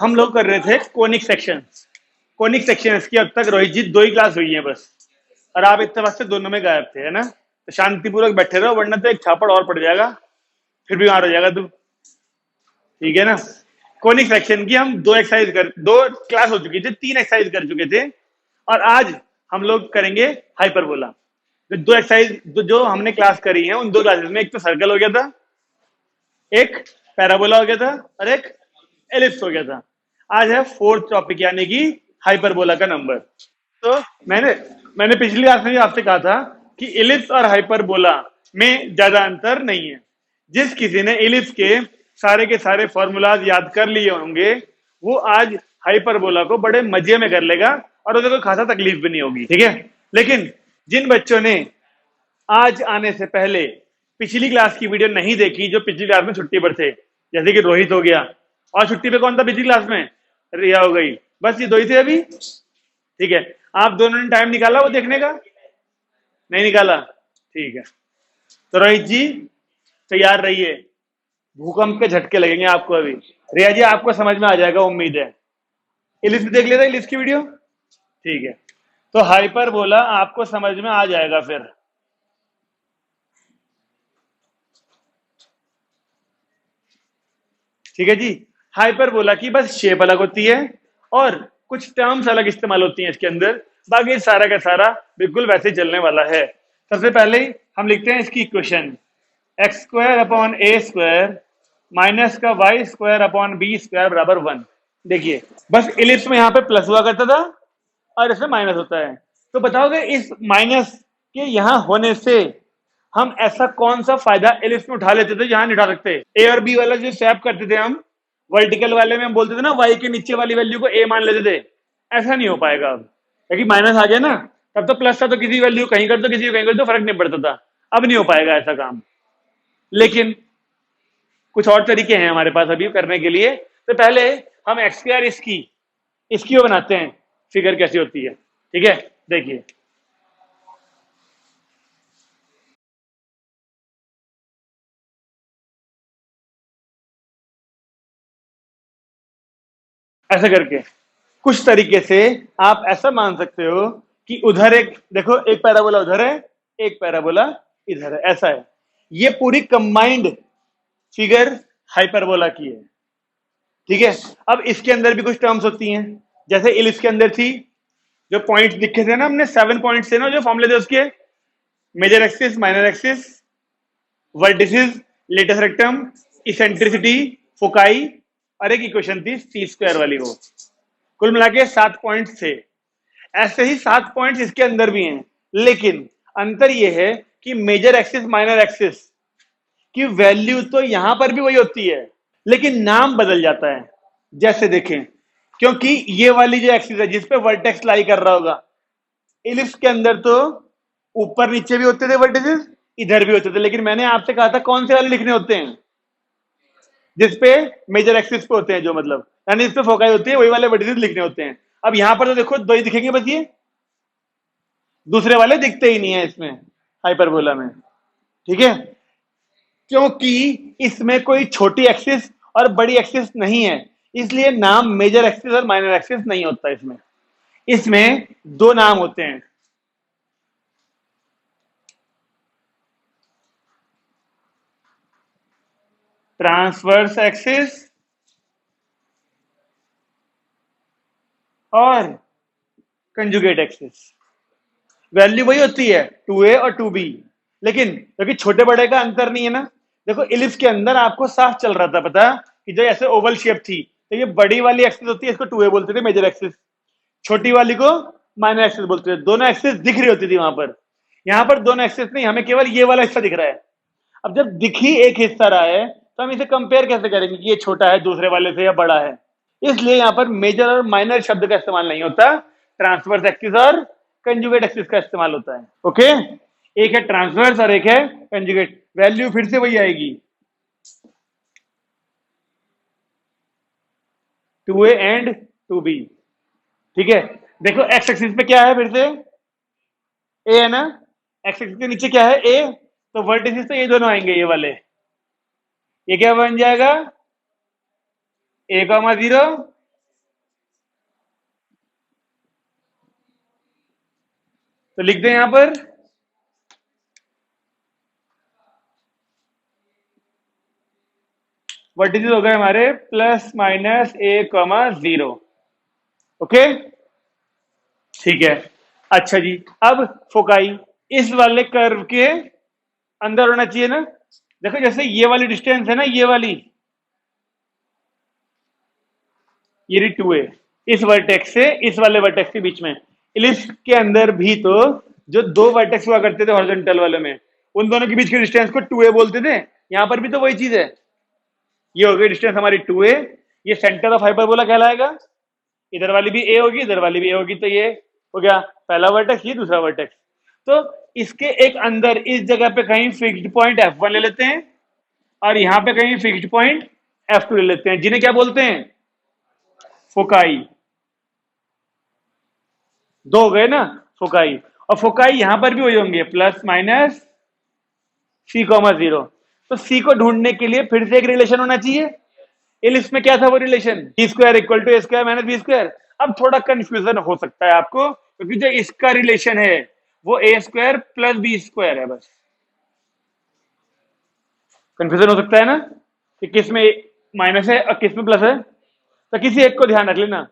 हम लोग कर रहे थे कोनिक सेक्शंस। कोनिक सेक्शंस की अब तक रोहित जी 2 ही क्लास हुई है बस, और आप इतने वक्त से दोनों में गायब थे, है ना? तो शांतिपूर्वक बैठे रहो, वरना तो एक छापड़ और पड़ जाएगा, फिर बीमार हो जाएगा तू। ठीक है ना? कोनिक सेक्शन की हम 2 क्लास हो चुकी थी, 3 एक्सरसाइज कर चुके थे, और आज हम लोग करेंगे हाइपरबोला। तो 2 एक्सरसाइज जो हमने क्लास करी है उन 2 क्लासेस में, एक तो सर्कल हो गया था, एक पैराबोला हो गया था, और एक एलिप्स हो गया था। आज है 4th टॉपिक, यानी कि हाइपरबोला का नंबर। तो मैंने पिछली क्लास में भी आपसे कहा था कि इलिप्स और हाइपरबोला में ज्यादा अंतर नहीं है। जिस किसी ने इलिप्स के सारे फॉर्मूलाज याद कर लिए होंगे, वो आज हाइपरबोला को बड़े मजे में कर लेगा और उसे कोई खासा तकलीफ भी नहीं होगी। ठीक है? लेकिन जिन बच्चों ने आज आने से पहले पिछली क्लास की वीडियो नहीं देखी, जो पिछली क्लास में छुट्टी पर थे, जैसे कि रोहित हो गया, और छुट्टी पे कौन था पिछली क्लास में? रिया हो गई, बस ये 2 ही थे अभी। ठीक है, आप दोनों ने टाइम निकाला वो देखने का? नहीं निकाला? ठीक है, तो रोहित जी तैयार रहिए, भूकंप के झटके लगेंगे आपको अभी। रिया जी आपको समझ में आ जाएगा, उम्मीद है। इलिप्स देख लेते इलिप्स की वीडियो? ठीक है, तो हाइपरबोला आपको समझ में आ जाएगा फिर। ठीक है जी, हाइपरबोला की बस शेप अलग होती है और कुछ टर्म्स अलग इस्तेमाल होती हैं इसके अंदर, बाकी सारा का सारा बिल्कुल वैसे ही चलने वाला है। सबसे पहले हम लिखते हैं इसकी equation, x square upon a square minus का y square upon b square बराबर 1। देखिए, बस इलिप्स में यहाँ पे प्लस हुआ करता था और इसमें माइनस होता है। तो बताओगे इस माइनस के यहाँ होने से हम ऐसा कौन सा फायदा इलिप्स में उठा लेते थे जहां नहीं उठा सकते? ए और बी वाला जो स्वैप करते थे हम, वर्टिकल वाले में हम बोलते थे ना वाई के नीचे वाली वैल्यू को ए मान लेते थे, ऐसा नहीं हो पाएगा अब, क्योंकि माइनस आ गया ना। तब तो प्लस था, तो किसी वैल्यू कहीं कर दो किसी को कहीं कर दो, फर्क नहीं पड़ता था। अब नहीं हो पाएगा ऐसा काम। लेकिन कुछ और तरीके हैं हमारे पास अभी करने के लिए। तो पहले हम एक्स स्क्वायर इसकी वो बनाते हैं, फिगर कैसी होती है। ठीक है, देखिए, ऐसा करके कुछ तरीके से आप ऐसा मान सकते हो कि उधर एक देखो, एक पैराबोला उधर है, एक पैराबोला इधर है, ऐसा है। ये पूरी कंबाइंड फिगर हाइपरबोला की है। ठीक है, अब इसके अंदर भी कुछ टर्म्स होती हैं, जैसे इलिप्स के अंदर थी, जो पॉइंट्स लिखे थे ना हमने, 7 पॉइंट्स थे ना जो फॉर्मूले थे उसके, major axis, minor axis, vertices, latus rectum, eccentricity, foci, और एक इक्वेशन थी सी स्क्वायर वाली। वो कुल मिला के 7 पॉइंट्स थे। ऐसे ही 7 पॉइंट्स इसके अंदर भी हैं, लेकिन अंतर यह है कि मेजर एक्सिस माइनर एक्सिस की वैल्यू तो यहां पर भी वही होती है, लेकिन नाम बदल जाता है। जैसे देखें, क्योंकि ये वाली जो एक्सिस है जिसपे वर्टेक्स लाई कर रहा होगा, इलिप्स के अंदर तो ऊपर नीचे भी होते थे वर्टिसेस, इधर भी होते थे, लेकिन मैंने आपसे कहा था कौन से वाले लिखने होते हैं? जिसपे मेजर एक्सिस पे होते हैं, जो मतलब यानी इस पे फोकाई होती है, वही वाले वर्टिसेस लिखने होते हैं। अब यहां पर तो देखो 2 ही दिखेंगे बस, ये दूसरे वाले दिखते ही नहीं है इसमें हाइपरबोला में। ठीक है, क्योंकि इसमें कोई छोटी एक्सिस और बड़ी एक्सिस नहीं है, इसलिए नाम मेजर एक्सिस और माइनर एक्सिस नहीं होता इसमें। इसमें 2 नाम होते हैं, ट्रांसवर्स एक्सिस और कंजुगेट एक्सिस। वैल्यू वही होती है 2a और 2b, लेकिन क्योंकि छोटे बड़े का अंतर नहीं है ना। देखो, इलिप्स के अंदर आपको साफ चल रहा था पता कि जो ऐसे ओवल शेप थी, तो ये बड़ी वाली एक्सिस होती है, इसको 2a बोलते थे मेजर एक्सिस, छोटी वाली को माइनर एक्सिस बोलते थे। दोनों एक्सिस दिख रही होती थी वहां पर। यहां पर दोनों एक्सिस नहीं, हमें केवल ये वाला हिस्सा दिख रहा है। अब जब दिखी एक हिस्सा रहा है, तो हम इसे कंपेयर कैसे करेंगे कि ये छोटा है दूसरे वाले से या बड़ा है? इसलिए यहां पर मेजर और माइनर शब्द का इस्तेमाल नहीं होता, ट्रांसवर्स एक्सिस और कंजुगेट एक्सिस का इस्तेमाल होता है। ओके, एक है ट्रांसवर्स और एक है कंजुगेट। वैल्यू फिर से वही आएगी, 2a एंड 2b। ठीक है, देखो एक्स एक्सिस पे क्या है, फिर से ए है ना, एक्स एक्सिस के नीचे क्या है? ए, तो वर्टिसेस तो ये दोनों आएंगे, ये वाले। ये क्या बन जाएगा? a, 0 तो लिख दें यहां पर वर्टिसेस हो गए हमारे प्लस माइनस ए कॉमा 0। ओके, ठीक है। अच्छा जी, अब फोकाई इस वाले कर्व के अंदर होना चाहिए ना। देखो जैसे ये वाली डिस्टेंस है ना, ये वाली, ये 2a, इस वर्टेक्स से इस वाले वर्टेक्स के बीच में, इलिप्स के अंदर भी तो जो दो वर्टेक्स हुआ करते थे हॉरिजॉन्टल वाले में, उन दोनों के बीच के डिस्टेंस को 2a बोलते थे। यहां पर भी तो वही चीज है। ये हो गई डिस्टेंस हमारी 2a, ये सेंटर ऑफ हाइपरबोला कहलाएगा। इधर वाली भी a होगी, इधर वाली भी a होगी, तो ये हो गया पहला वर्टेक्स, ये दूसरा वर्टेक्स। तो इसके एक अंदर इस जगह पे कहीं फिक्स्ड पॉइंट f1 ले लेते हैं, और यहां पे कहीं फिक्स्ड पॉइंट f2 ले लेते हैं, जिन्हें क्या बोलते हैं, फोकाई। दो हो गए ना फोकाई, और फोकाई यहां पर भी वही होंगे, प्लस माइनस सी कॉमा 0। तो सी को ढूंढने के लिए फिर से एक रिलेशन होना चाहिए। इलिप्स में क्या था वो relation, b square equal to a square minus b square. अब थोड़ा कंफ्यूजन हो सकता है आपको, क्योंकि जो इसका रिलेशन है वो ए स्क्वायर प्लस बी स्क्वायर है। बस कंफ्यूजन हो सकता है ना, कि किस में माइनस है और किस में प्लस है। तो किसी एक को ध्यान रख लेना,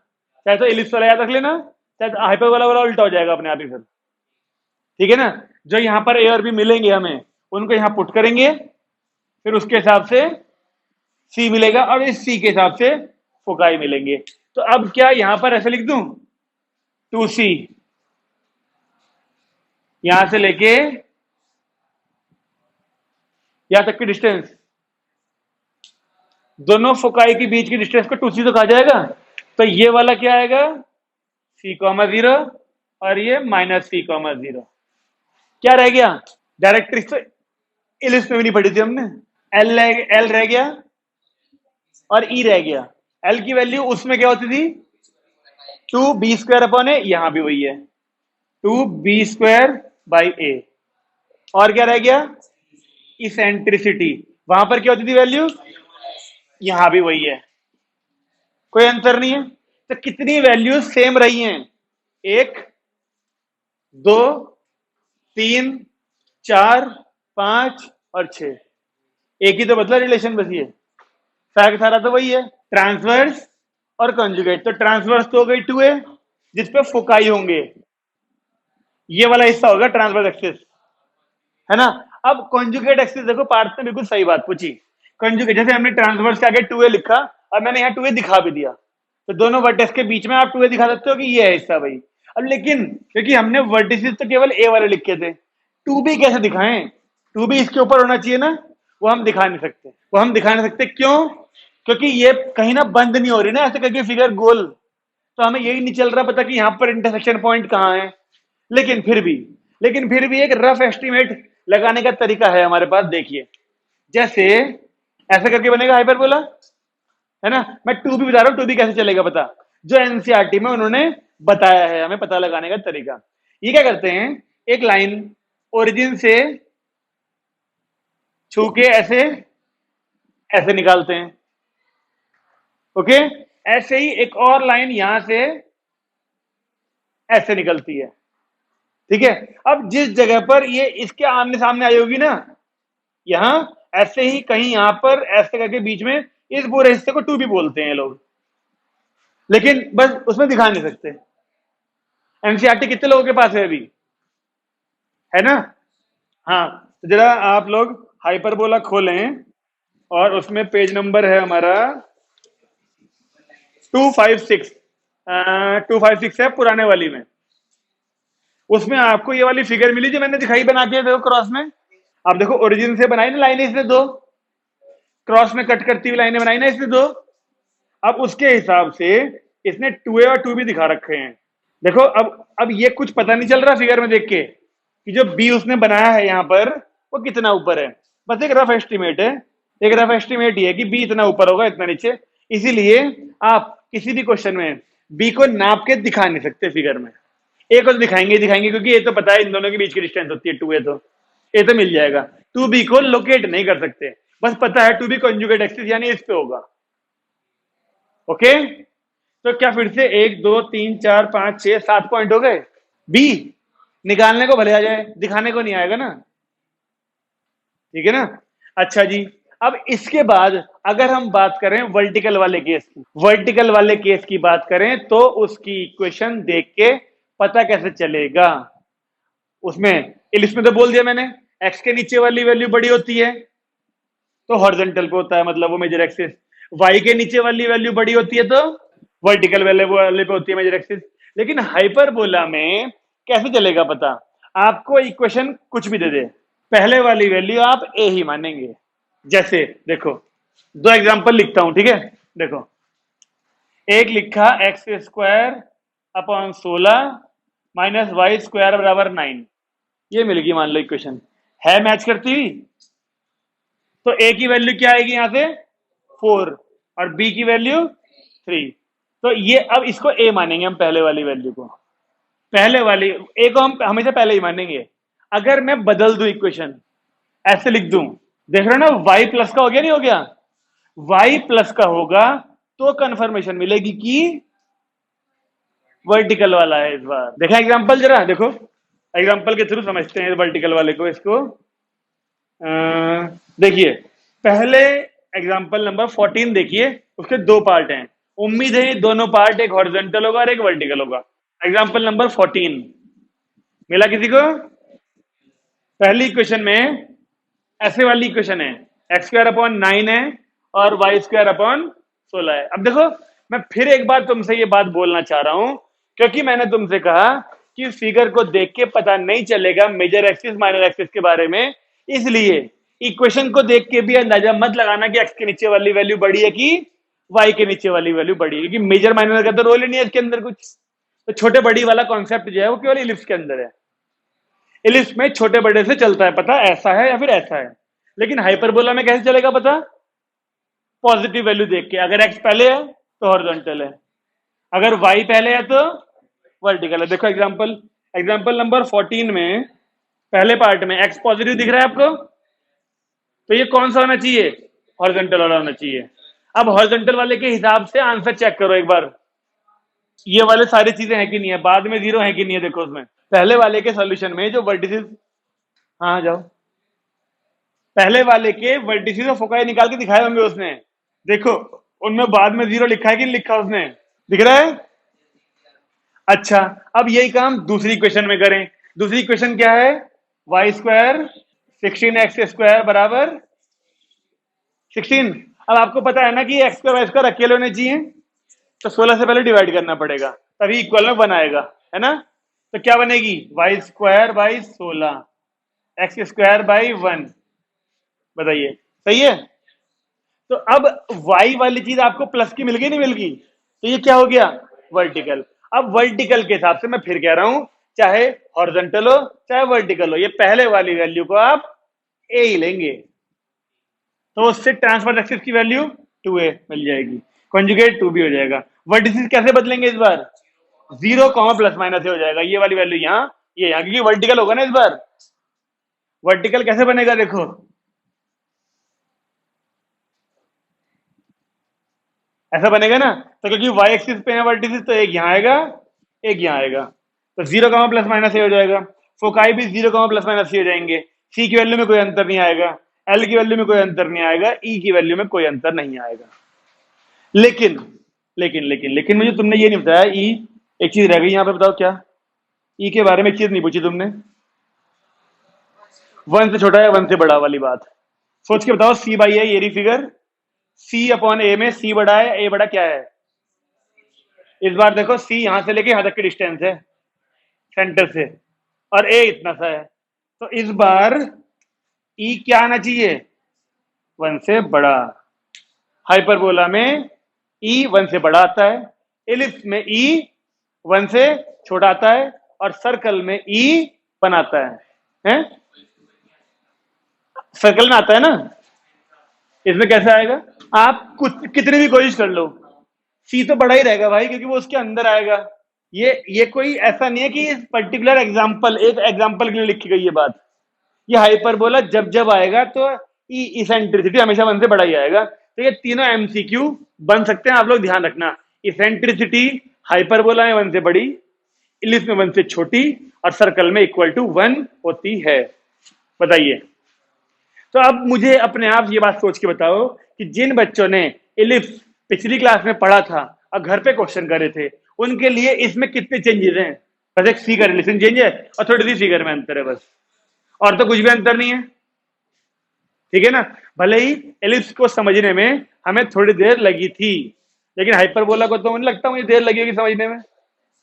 चाहे तो इलिप्स वाला याद रख लेना, चाहे तो हाइपर वाला उल्टा हो जाएगा अपने आप ही फिर। ठीक है ना, जो यहाँ पर ए और बी मिलेंगे हमें, उनको यहाँ पुट करेंगे, फिर उसके हिसाब से सी मिलेगा, और इस सी के हिसाब से फोकाई मिलेंगे। तो अब क्या यहां पर ऐसे लिख दूं, 2c, यहां से लेके यहां तक की डिस्टेंस, दोनों फोकाई के बीच की डिस्टेंस को 2c तो कहा जाएगा। तो ये वाला क्या आएगा, c कॉमा 0, और ये माइनस सी कॉमा 0। क्या रह गया, डायरेक्ट्रिक्स तो इलिप्स में भी नहीं पढ़ी थी हमने। एल रह गया और ई रह गया। एल की वैल्यू उसमें क्या होती थी, 2b² अपॉन ए, यहां भी वही है 2b² बाई ए। और क्या रह गया, इसेंट्रिसिटी, वहां पर क्या होती थी वैल्यू, यहां भी वही है, कोई अंतर नहीं है। तो कितनी वैल्यूज सेम रही हैं, 1 2 3 4 5 और 6। एक ही तो बदला रिलेशन, बस ये फैक्ट सारा तो वही है, ट्रांसवर्स और कंजुगेट। तो ट्रांसवर्स तो हो गई 2a, जिसपे फोकाई होंगे, ये वाला हिस्सा होगा ट्रांसवर्स एक्सिस, है ना। अब कॉन्जुगेट एक्सिस देखो, पार्थ ने बिल्कुल सही बात पूछी। कॉन्जुगेट, जैसे हमने ट्रांसवर्स के आगे 2a लिखा और मैंने यहाँ 2a दिखा भी दिया, तो दोनों वर्टेक्स के बीच में आप 2a दिखा सकते हो कि ये है हिस्सा भाई। अब लेकिन क्योंकि हमने वर्टिसेस तो केवल a वाले लिखे थे, 2b कैसे दिखाएं, 2b इसके ऊपर होना चाहिए ना, वो हम दिखा नहीं सकते। वो हम दिखा नहीं सकते क्यों, क्योंकि ये कहीं ना बंद नहीं हो रही ना ऐसे करके फिगर गोल, तो हमें यही नहीं चल रहा पता कि यहाँ पर इंटरसेक्शन पॉइंट कहाँ है। लेकिन फिर भी एक रफ एस्टिमेट लगाने का तरीका है हमारे पास। देखिए, जैसे ऐसे करके बनेगा हाइपरबोला, है ना। मैं 2b बता रहा हूं, 2b कैसे चलेगा बता, जो एनसीईआरटी में उन्होंने बताया है हमें पता लगाने का तरीका। ये क्या करते हैं, एक लाइन ओरिजिन से छू के ऐसे ऐसे निकालते हैं, ओके। ऐसे ही एक और लाइन यहां से ऐसे निकलती है, ठीक है। अब जिस जगह पर ये इसके आमने सामने आई होगी ना, यहां ऐसे ही कहीं यहां पर ऐसे करके बीच में, इस पूरे हिस्से को 2b बोलते हैं लोग, लेकिन बस उसमें दिखा नहीं सकते। एनसीईआरटी कितने लोगों के पास है अभी, है ना। हाँ, तो जरा आप लोग हाइपरबोला खोलें, और उसमें पेज नंबर है हमारा 256, 256 है पुराने वाली में। उसमें आपको ये वाली फिगर मिली जो मैंने दिखाई बना के, देखो क्रॉस में, आप देखो ओरिजिन से बनाई ना लाइनें इसने दो, क्रॉस में कट करती हुई लाइनें बनाई ना इसने दो। अब उसके हिसाब से इसने 2a और 2b दिखा रखे हैं। देखो अब ये कुछ पता नहीं चल रहा फिगर में देख के कि जो b उसने बनाया है यहाँ पर वो कितना ऊपर है, बस एक रफ एस्टिमेट है। एक रफ एस्टिमेट ये है कि b इतना ऊपर होगा इतना नीचे, इसीलिए आप किसी भी क्वेश्चन में b को नाप के दिखा नहीं सकते फिगर में। a को तो दिखाएंगे क्योंकि ये तो पता है इन दोनों के बीच की डिस्टेंस होती है 2a, तो a तो मिल जाएगा। 2b को लोकेट नहीं कर सकते, बस पता है 2b कॉन्जुगेट एक्सिस यानी इस पे होगा, ओके। तो क्या फिर से 1 2 3 4 5 6 7 पॉइंट हो गए, बी निकालने को भले आ जाए, दिखाने को नहीं आएगा ना, ठीक है ना। अच्छा जी, अब इसके बाद अगर हम बात करें वर्टिकल वाले केस की, वर्टिकल वाले केस की बात करें तो उसकी इक्वेशन देख के पता कैसे चलेगा। उसमें इसमें तो बोल दिया मैंने, एक्स के नीचे वाली वैल्यू बड़ी होती है तो हॉरिजॉन्टल पे होता है, मतलब वो मेजर एक्सिस। वाई के नीचे वाली वैल्यू बड़ी होती है तो वर्टिकल वाले पे होती है मेजर एक्सिस। लेकिन हाइपरबोला में कैसे चलेगा पता, आपको इक्वेशन कुछ भी दे दे, पहले वाली वैल्यू आप ए ही मानेंगे। जैसे देखो, दो एग्जांपल लिखता हूं, ठीक है। देखो, एक लिखा x square upon 16 minus y square बराबर 9, ये मिल गई मान लो इक्वेशन, है मैच करती हुई। तो ए की वैल्यू क्या आएगी यहां से 4 और बी की वैल्यू 3। तो ये अब इसको ए मानेंगे हम, पहले वाली वैल्यू को, पहले वाली ए को हम हमेशा पहले ही मानेंगे। अगर मैं बदल दूं इक्वेशन, ऐसे लिख दूं, देख रहे हो ना, वाई प्लस का हो गया नहीं हो गया, वाई प्लस का होगा तो कंफर्मेशन मिलेगी कि वर्टिकल वाला है। इस बार देखा एग्जांपल, जरा देखो एग्जांपल के थ्रू समझते हैं वर्टिकल वाले को। इसको देखिए, पहले एग्जांपल नंबर 14 देखिए, उसके दो पार्ट हैं। उम्मीद है दोनों पार्ट, एक हॉरिजॉन्टल होगा और एक वर्टिकल होगा। एग्जांपल नंबर 14 मिला किसी को? पहली इक्वेशन में ऐसे वाली इक्वेशन है, एक्स स्क्वायर अपॉन 9 है और वाई स्क्वायर अपॉन 16 है। अब देखो, मैं फिर एक बार तुमसे ये बात बोलना चाह रहा हूं, क्योंकि मैंने तुमसे कहा कि फिगर को देख के पता नहीं चलेगा मेजर एक्सिस माइनर एक्सिस के बारे में, इसलिए इक्वेशन को देख के भी अंदाजा मत लगाना कि एक्स के नीचे वाली वैल्यू बड़ी है कि वाई के नीचे वाली वैल्यू बड़ी है, क्योंकि मेजर माइनर का तो रोल ही नहीं है इसके अंदर कुछ। तो छोटे बड़ी वाला कॉन्सेप्ट जो है वो केवल इलिप्स के अंदर है। इलिप्स में छोटे बड़े से चलता है पता, ऐसा है या फिर ऐसा है। लेकिन हाइपरबोला में कैसे चलेगा पता, पॉजिटिव वैल्यू देख के, अगर एक्स पहले है तो हॉरिजॉन्टल है, अगर वाई पहले है तो वर्टिकल है। देखो एग्जांपल, एग्जांपल नंबर 14 में पहले पार्ट में एक्स पॉजिटिव दिख रहा है आपको, तो ये कौन सा होना चाहिए, हॉरिजॉन्टल वाला होना चाहिए। अब हॉरिजॉन्टल वाले के हिसाब से आंसर चेक करो एक बार, ये वाले सारी चीजें हैं कि नहीं है, बाद में जीरो है कि नहीं है। देखो उसमें पहले वाले के सॉल्यूशन में जो वर्टिसेस, हाँ जाओ, पहले वाले के वर्टिसेस और फोकाई निकाल के दिखाए होंगे उसने, देखो उनमें बाद में जीरो लिखा है कि नहीं लिखा उसने, दिख रहा है। अच्छा, अब यही काम दूसरी इक्वेशन में करें। दूसरी इक्वेशन क्या है, वाई स्क्वायर 16x स्क्वायर बराबर 16। अब आपको पता है ना कि एक्स स्क्वायर वाई स्क्वायर अकेले होने चाहिए, तो 16 से पहले डिवाइड करना पड़ेगा तभी इक्वल में बनाएगा, है ना। तो क्या बनेगी, y square by 16 x square by 1, बताइए सही है। तो अब y वाली चीज आपको प्लस की मिल गई नहीं मिल गई, तो ये क्या हो गया, वर्टिकल। अब वर्टिकल के हिसाब से मैं फिर कह रहा हूं, चाहे हॉरिजॉन्टल हो चाहे वर्टिकल हो, ये पहले वाली वैल्यू को आप a ही लेंगे, तो उससे ट्रांसफर एक्सिस की वैल्यू 2a मिल जाएगी, कॉन्जुगेट 2b हो जाएगा। वर्टिसेस कैसे बदलेंगे इस बार, 0 प्लस माइनस हो जाएगा, ये वाली वैल्यू यहाँ, ये यहाँ, क्योंकि वर्टिकल होगा ना इस बार। वर्टिकल कैसे बनेगा, देखो ऐसा बनेगा ना, तो क्योंकि y एक्सिस पे है वर्टिसेस, तो एक यहाँ आएगा एक यहाँ आएगा, तो 0 प्लस माइनस ये हो जाएगा। फोकाई भी 0 प्लस माइनस ये हो जाएंगे। c की वैल्यू में कोई अंतर नहीं आएगा, l की वैल्यू में कोई अंतर नहीं आएगा, e की वैल्यू में कोई अंतर नहीं आएगा। लेकिन लेकिन लेकिन लेकिन मुझे तुमने ये नहीं बताया, e एक चीज रह गई यहाँ पे, बताओ क्या, e के बारे में एक चीज नहीं पूछी तुमने, 1 से छोटा है 1 से बड़ा वाली बात सोच के बताओ। c बाई है ये रही फिगर, c अपॉन a में c बड़ा है, a बड़ा क्या है। इस बार देखो c यहां से लेके यहां तक की डिस्टेंस है सेंटर से, और a इतना सा है, तो इस बार e क्या आना चाहिए, 1 से बड़ा। हाइपरबोला में e 1 से बड़ा आता है, एलिप्स में e 1 से छोटा आता है, और सर्कल में e बनाता है? सर्कल में आता है ना, इसमें कैसे आएगा, आप कुछ कितनी भी कोशिश कर लो, सी तो बड़ा ही रहेगा भाई, क्योंकि वो उसके अंदर आएगा। ये कोई ऐसा नहीं है कि इस पर्टिकुलर एग्जांपल, एक एग्जांपल के लिए लिखी गई ये बात। ये हाइपरबोला जब जब आएगा तो इसेंट्रिसिटी हमेशा 1 से बड़ा ही आएगा। तो ये तीनों एमसीक्यू बन सकते हैं, आप लोग ध्यान रखना। इसेंट्रिसिटी हाइपरबोला में 1 से बड़ी, इलिप्स में 1 से छोटी, और सर्कल में इक्वल टू 1 होती है। बताइए। तो अब मुझे अपने आप ये बात सोच के बताओ कि जिन बच्चों ने इलिप्स पिछली क्लास में पढ़ा था और घर पे क्वेश्चन करे थे, उनके लिए इसमें कितने चेंजेस हैं? बस एक सी का रिलेशन चेंज है और थोड़ी सी फिगर में अंतर है बस, और तो कुछ भी अंतर नहीं है। ठीक है ना? भले ही एलिप्स को समझने में हमें थोड़ी देर लगी थी, लेकिन हाइपरबोला को तो मुझे लगता मुझे देर लगी होगी समझने में।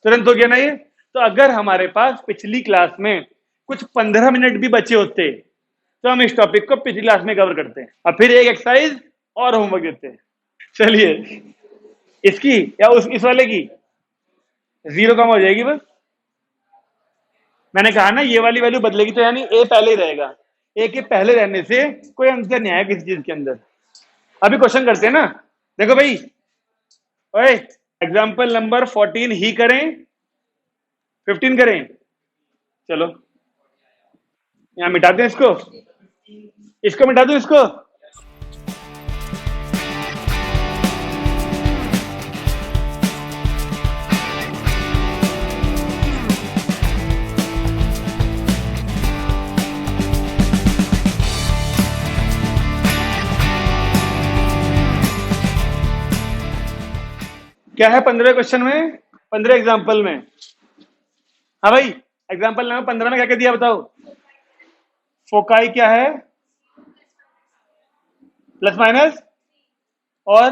तुरंत हो गया ना ये? तो अगर हमारे पास पिछली क्लास में कुछ 15 मिनट भी बचे होते तो हम इस टॉपिक को पिछली क्लास में कवर करते हैं और फिर एक एक्सरसाइज और होमवर्क देते हैं। चलिए, इसकी या इस वाले की जीरो कम हो जाएगी बस। मैंने कहा ना ये वाली वैल्यू बदलेगी, तो यानी ए पहले ही रहेगा। ए के पहले रहने से कोई अंतर नहीं आया किसी चीज के अंदर। अभी क्वेश्चन करते हैं ना। देखो भाई, ओए, एग्जाम्पल नंबर 14 ही करें 15 करें? चलो यहां मिटाते हैं इसको मिटा दूं इसको। क्या है 15 क्वेश्चन में, 15 एग्जाम्पल में? हाँ भाई, एग्जाम्पल नंबर 15 में क्या क्या दिया बताओ। फोकाई क्या है, प्लस माइनस, और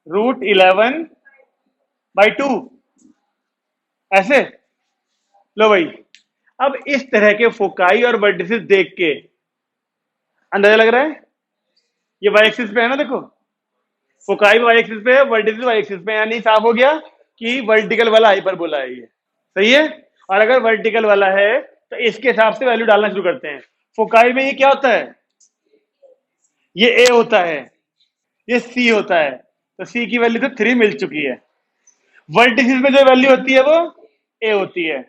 √11/2 ऐसे। लो भाई, अब इस तरह के फोकाई और वर्टिसेस देख के अंदाजा लग रहा है ये वाई एक्सिस पे है ना। देखो, फोकाई वाई एक्सिस पे है, वर्टिसेस वाई एक्सिस पे, यानी साफ हो गया कि वर्टिकल वाला हाइपरबोला है ये। सही है? और अगर वर्टिकल वाला है तो इसके हिसाब से वैल्यू डालना शुरू करते हैं। फोकाई में ये क्या होता है? ये ए होता है, ये सी होता है, तो सी की वैल्यू तो 3 मिल चुकी है। वर्टिसेस में जो वैल्यू होती है वो ए होती है,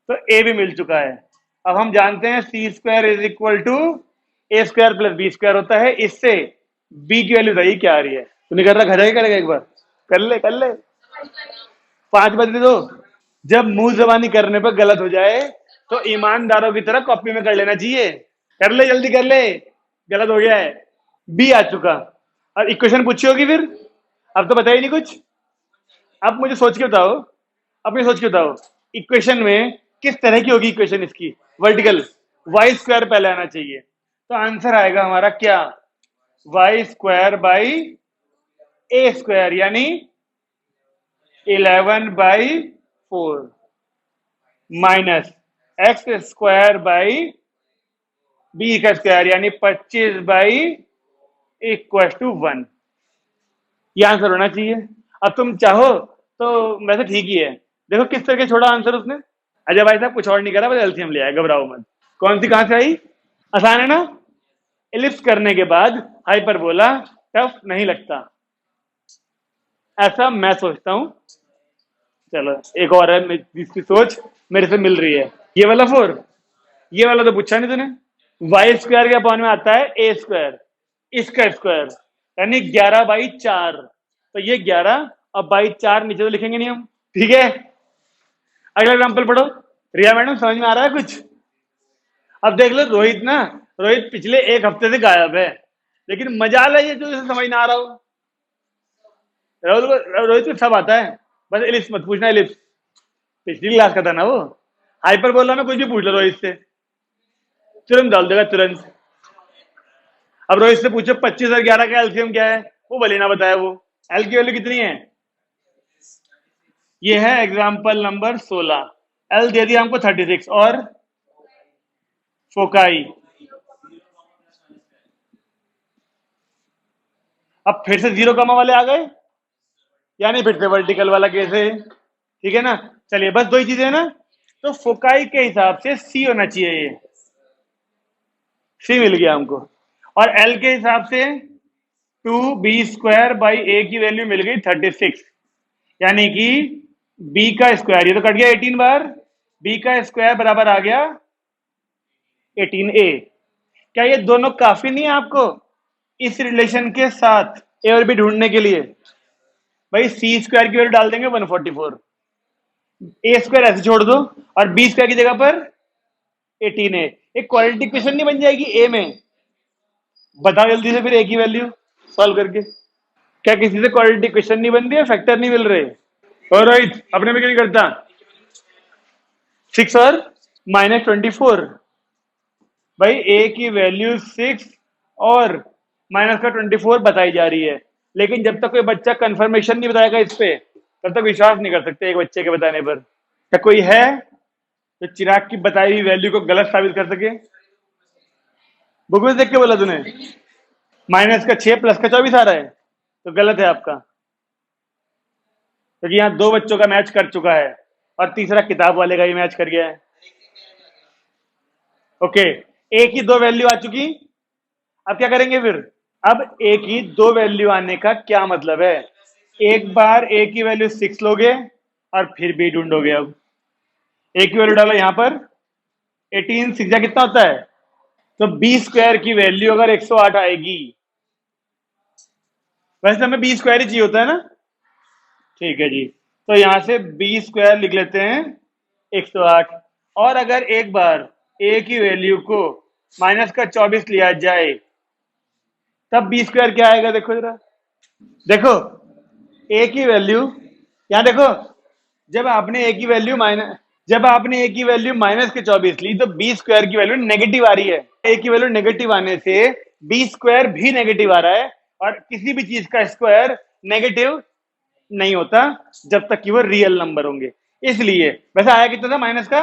तो ए भी मिल चुका है। अब हम जानते हैं c square is equal to a square plus b square होता है। इससे बी की वैल्यू बताइए क्या आ रही है। तू नहीं कर रहा, घर जाके करेगा एक बार, कर ले 5 बजे दो। जब मुंह जबानी करने पर गलत हो जाए तो ईमानदारों की तरह कॉपी में कर लेना चाहिए। कर ले, जल्दी कर ले, गलत हो गया है। बी आ चुका। और इक्वेशन पूछी होगी फिर, अब तो बताइए नहीं कुछ। अब मुझे सोच के बताओ, अपनी सोच के बताओ, इक्वेशन में किस तरह की होगी इक्वेशन इसकी? वर्टिकल, वाई स्क्वायर पहले आना चाहिए, तो आंसर आएगा हमारा क्या? Y square by a square, यानी 11/4 minus x square by b का स्क्वायर, यानी 25/1। ये आंसर होना चाहिए। अब तुम चाहो तो वैसे ठीक ही है। देखो किस तरह के छोड़ा आंसर उसने। अजय भाई साहब कुछ और नहीं करा, बस एलसीएम ले आया, घबराओ मत। कौन सी कहां से आई? आसान है ना? एलिप्स करने के बाद हाइपरबोला टफ नहीं लगता, ऐसा मैं सोचता हूं। चलो एक और है जिसकी सोच मेरे से मिल रही है। ये वाला 4, ये वाला तो पूछा नहीं तूने। वाई स्क्वायर के अपॉन में आता है ए स्क्वायर, इसका स्क्वायर, यानी 11/4। तो ये 11 और बाई 4 नीचे तो लिखेंगे नहीं हम। ठीक है, अगला एग्जाम्पल पढ़ो। रिया मैडम समझ में आ रहा है कुछ? अब देख लो रोहित ना, रोहित पिछले एक हफ्ते से गायब है, लेकिन मजाल है ये जो इसे समझ ना आ रहा हो। रोहित को सब आता है, बस एलिप्स मत पूछना। एलिप्स पिछली क्लास का था ना वो। हाइपरबोला में कुछ भी पूछ लो रोहित से, तुरंत डाल देगा तुरंत। अब रोहित से पूछो 25 और 11 का एलसीएम क्या है, वो भले ना बताया। वो एल की वैल्यू कितनी है? ये है एग्जाम्पल नंबर 16। एल दे दिया हमको 36 और फोकाई। अब फिर से जीरो कमा वाले आ गए, यानी फिर से वर्टिकल वाला केस है। ठीक है ना? चलिए बस दो ही चीजें ना, तो फोकाई के हिसाब से सी होना चाहिए, ये सी मिल गया हमको। और एल के हिसाब से 2b² a की वैल्यू मिल गई 36, यानी कि b का स्क्वायर, ये तो कट गया 18 बार, b का स्क्वायर बराबर आ गया 18a। क्या ये दोनों काफी नहीं है आपको इस रिलेशन के साथ ए और बी ढूंढने के लिए? भाई सी स्क्वायर की वैल्यू डाल देंगे 144, ए स्क्वायर ऐसे छोड़ दो और बी स्क्वायर की जगह पर 18 है। एक क्वालिटी इक्वेशन नहीं बन जाएगी ए में? बताओ जल्दी से फिर ए की वैल्यू सॉल्व करके। क्या किसी से क्वालिटी इक्वेशन नहीं बन रही है, फैक्टर नहीं मिल रहे? और राइट अपने में क्यों नहीं करता? 6 और -24। भाई ए की वैल्यू 6 और माइनस का 24 बताई जा रही है, लेकिन जब तक कोई बच्चा कंफर्मेशन नहीं बताएगा इस पे, तब तक विश्वास नहीं कर सकते एक बच्चे के बताने पर। क्या कोई है जो चिराग की बताई हुई वैल्यू को गलत साबित कर सके? बुक में देख के बोला तूने माइनस का 6 प्लस का 24 आ रहा है, तो गलत है आपका, क्योंकि यहाँ दो बच्चों का मैच कर चुका है और तीसरा किताब वाले का ही मैच कर गया है। ओके, ए की दो वैल्यू आ चुकी, अब क्या करेंगे फिर? अब ए की दो वैल्यू आने का क्या मतलब है? एक बार ए की वैल्यू 6 लोगे और फिर बी ढूंढोगे। अब ए की वैल्यू डालो यहां पर, 18 6 कितना होता है? तो बी स्क्वायर की वैल्यू अगर 108 आएगी, वैसे हमें बी स्क्वायर ही चाहिए होता है ना, ठीक है जी, तो यहां से बी स्क्वायर लिख लेते हैं 108। और अगर एक बार ए की वैल्यू को माइनस का 24 लिया जाए, तब बी स्क्वायर क्या आएगा? देखो जरा, देखो ए की वैल्यू, यहां देखो, जब आपने ए की वैल्यू माइनस जब आपने ए की वैल्यू माइनस के 24 ली, तो बी स्क्वायर की वैल्यू नेगेटिव आ रही है। ए की वैल्यू नेगेटिव आने से बी स्क्वायर भी नेगेटिव आ रहा है, और किसी भी चीज का स्क्वायर नेगेटिव नहीं होता जब तक कि वो रियल नंबर होंगे। इसलिए वैसे आया कितना था माइनस का?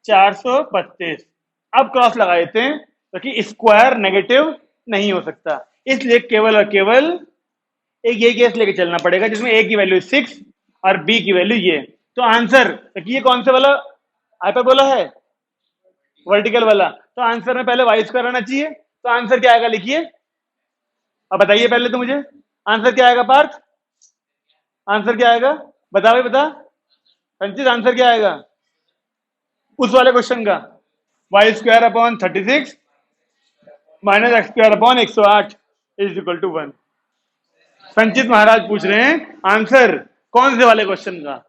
432। अब क्रॉस लगा देते हैं, क्योंकि तो स्क्वायर नेगेटिव नहीं हो सकता, इसलिए केवल और केवल एक ये केस लेके चलना पड़ेगा जिसमें ए की वैल्यू 6 और बी की वैल्यू ये। तो आंसर, ये कौन से वाला हाइपरबोला है? वर्टिकल वाला। तो आंसर में पहले वाई स्क्वायर आना चाहिए, तो आंसर क्या आएगा लिखिए, अब बताइए पहले तो मुझे आंसर क्या आएगा पार्थ? आंसर क्या आएगा? बता भाई बता, संचित आंसर क्या आएगा उस वाले क्वेश्चन का? Y square upon 36 minus x square upon 108 is equal to 1। Sanchit महाराज पूछ रहे हैं आंसर कौन से वाले क्वेश्चन का?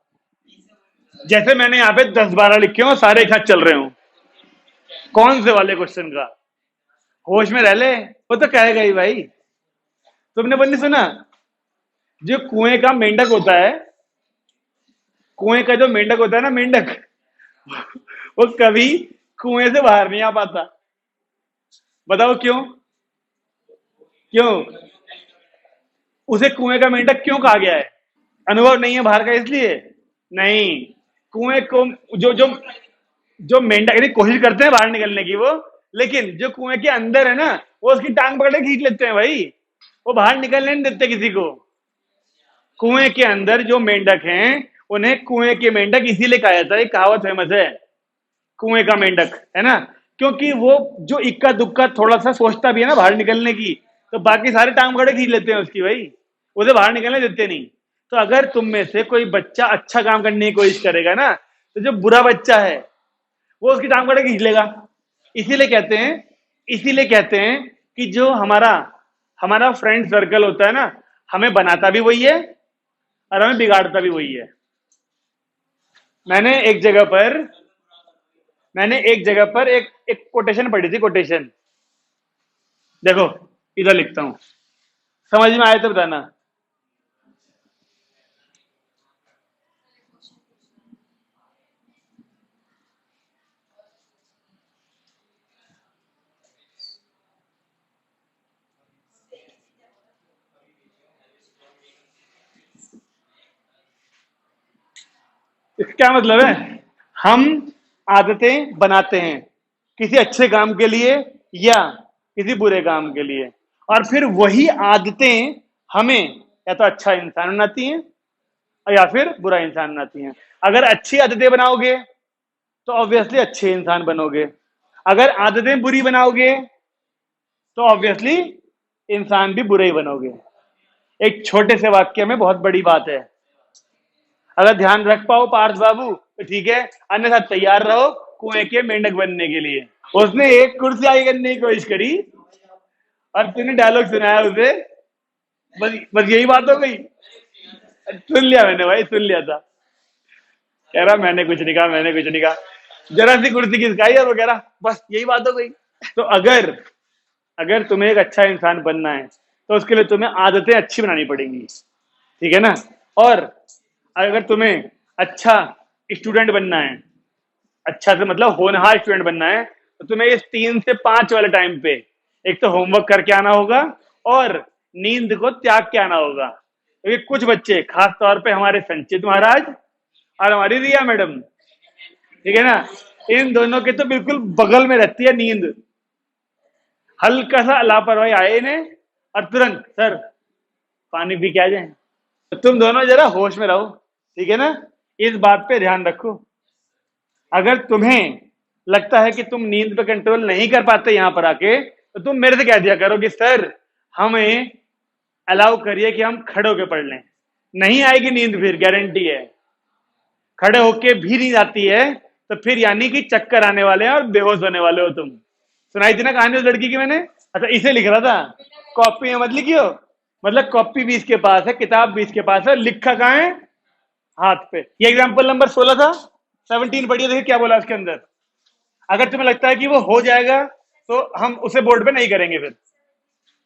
जैसे मैंने यहाँ पे 10-12 लिखे हो, सारे एक साथ चल रहे हो, कौन से वाले क्वेश्चन का? होश में रह ले, वो तो कहेगा ही भाई। तुमने बंदी सुना, जो कुएं का मेंढक होता है, कुएं का जो मेंढक होता है ना, मेंढक, वो कभी कुएं से बाहर नहीं आ पाता। बताओ क्यों? क्यों उसे कुएं का मेंढक क्यों कहा गया है? अनुभव नहीं है बाहर का इसलिए? नहीं, कुएं को जो जो जो मेंढक यदि कोशिश करते हैं बाहर निकलने की वो, लेकिन जो कुएं के अंदर है ना, वो उसकी टांग पकड़ के खींच लेते हैं भाई, वो बाहर निकलने नहीं देते किसी को। कुएं के अंदर जो मेंढक हैं, उन्हें कुएं के मेंढक इसीलिए कहा जाता है, कहावत फेमस है कुएं का मेंढक, है ना, क्योंकि वो जो इक्का दुक्का थोड़ा सा सोचता भी है ना बाहर निकलने की, तो बाकी सारे टांग पकड़े खींच लेते हैं उसकी भाई, उसे बाहर निकलने देते नहीं। तो अगर तुम में से कोई बच्चा अच्छा काम करने की कोशिश करेगा ना, तो जो बुरा बच्चा है वो उसकी टांग पकड़ के खींच लेगा। इसीलिए कहते हैं, इसीलिए कहते हैं कि जो हमारा हमारा फ्रेंड सर्कल होता है ना, हमें बनाता भी वही है और हमें बिगाड़ता भी वही है। मैंने एक जगह पर एक एक कोटेशन पढ़ी थी, कोटेशन देखो, इधर लिखता हूं, समझ में आए तो बताना। इसका क्या मतलब है? हम आदतें बनाते हैं किसी अच्छे काम के लिए या किसी बुरे काम के लिए, और फिर वही आदतें हमें या तो अच्छा इंसान बनाती हैं या फिर बुरा इंसान बनाती हैं। अगर अच्छी आदतें बनाओगे तो ऑब्वियसली अच्छे इंसान बनोगे, अगर आदतें बुरी बनाओगे तो ऑब्वियसली इंसान भी बुरे ही बनोगे। एक छोटे से वाक्य में बहुत बड़ी बात है, अगर ध्यान रख पाओ पार्थ बाबू तो ठीक है, अन्यथा तैयार रहो कुएं के मेंढक बनने के लिए। उसने एक कुर्सी आगे करने की कोशिश करी और तूने डायलॉग सुनाया उसे, बस यही बात हो गई। सुन लिया मैंने भाई, सुन लिया था। कह रहा मैंने कुछ नहीं कहा, मैंने कुछ नहीं कहा, जरा सी कुर्सी खिसकाई और वो कह रहा बस यही बात हो गई। तो अगर अगर तुम्हें एक अच्छा इंसान बनना है तो उसके लिए तुम्हें आदतें अच्छी बनानी पड़ेंगी, ठीक है ना। और अगर तुम्हें अच्छा स्टूडेंट बनना है, अच्छा से मतलब होनहार स्टूडेंट बनना है, तो तुम्हें इस 3 से 5 वाले टाइम पे एक तो होमवर्क करके आना होगा और नींद को त्याग के आना होगा। क्योंकि कुछ बच्चे, खास तौर पे हमारे संचित महाराज और हमारी रिया मैडम, ठीक है ना, इन दोनों के तो बिल्कुल बगल में रहती है नींद। हल्का सा लापरवाही आए इन्हें और तुरंत सर पानी पी के आ जाए। तो तुम दोनों जरा होश में रहो, ठीक है ना, इस बात पे ध्यान रखो। अगर तुम्हें लगता है कि तुम नींद पे कंट्रोल नहीं कर पाते यहां पर आके, तो तुम मेरे से कह दिया करो कि सर हमें अलाउ करिए कि हम खड़े होके पढ़ लें। नहीं आएगी नींद, फिर गारंटी है। खड़े होके भी नींद आती है तो फिर यानी कि चक्कर आने वाले हैं और बेहोश होने वाले हो तुम। सुनाई थी ना कहानी उस लड़की की मैंने। अच्छा, इसे लिख रहा था, कॉपी में मत लिखियो। मतलब कॉपी भी इसके पास है, किताब भी इसके पास है, लिखा कहाँ है, हाथ पे। ये एग्जाम्पल नंबर 16 था, 17 पढ़िए, देखिए क्या बोला उसके अंदर। अगर तुम्हें लगता है कि वो हो जाएगा तो हम उसे बोर्ड पे नहीं करेंगे, फिर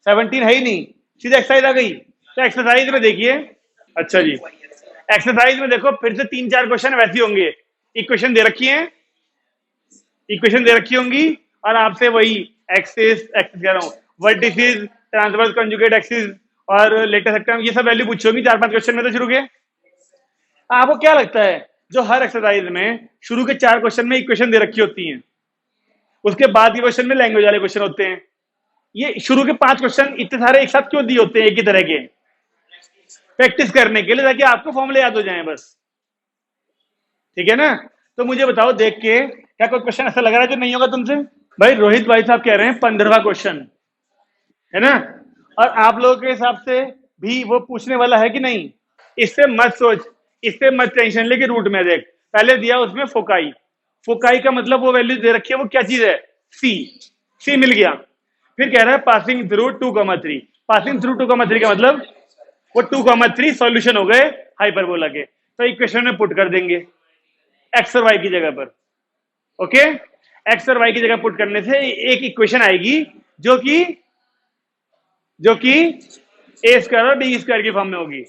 17 है ही नहीं, सीधा एक्सरसाइज आ गई। तो एक्सरसाइज में देखिए, अच्छा जी, एक्सरसाइज में देखो फिर से 3-4 क्वेश्चन वैसे होंगे। इक्वेशन दे रखी है, इक्वेशन दे रखी होंगी और आपसे वही एक्सिस एक्सिस कह रहा हूँ, वर्टिसिस, ट्रांसवर्स कंजुगेट एक्सिस और लेटेस्ट सेक्टम, ये सब वैल्यू पूछी होगी 4-5 क्वेश्चन में तो शुरू के। आपको क्या लगता है जो हर एक्सरसाइज में शुरू के 4 क्वेश्चन में इक्वेशन दे रखी होती हैं, उसके बाद के क्वेश्चन में लैंग्वेज वाले क्वेश्चन होते हैं, ये शुरू के 5 क्वेश्चन इतने सारे एक साथ क्यों दिए होते हैं एक ही तरह के? प्रैक्टिस करने के लिए, ताकि आपको फॉर्मूले याद हो जाए बस, ठीक है ना। तो मुझे बताओ देख के, क्या कोई क्वेश्चन ऐसा लग रहा है जो नहीं होगा तुमसे? भाई रोहित भाई साहब कह रहे हैं 15वां क्वेश्चन है ना, और आप लोगों के हिसाब से भी वो पूछने वाला है कि नहीं? इससे मत सोच, इससे मत टेंशन ले कि रूट में देख, पहले दिया उसमें फोकाई। फोकाई का मतलब वो वैल्यू दे रखी है, वो क्या चीज है, सी। सी मिल गया। फिर कह रहा है पासिंग थ्रू 2,3। पासिंग थ्रू 2,3 का मतलब वो 2,3 सॉल्यूशन हो गए हाइपरबोला के, तो इक्वेशन में पुट कर देंगे एक्स और वाई की जगह पर। ओके, एक्स और वाई की जगह पुट करने से एक इक्वेशन आएगी जो कि ए स्क्वायर और बी स्क्वायर की फॉर्म में होगी।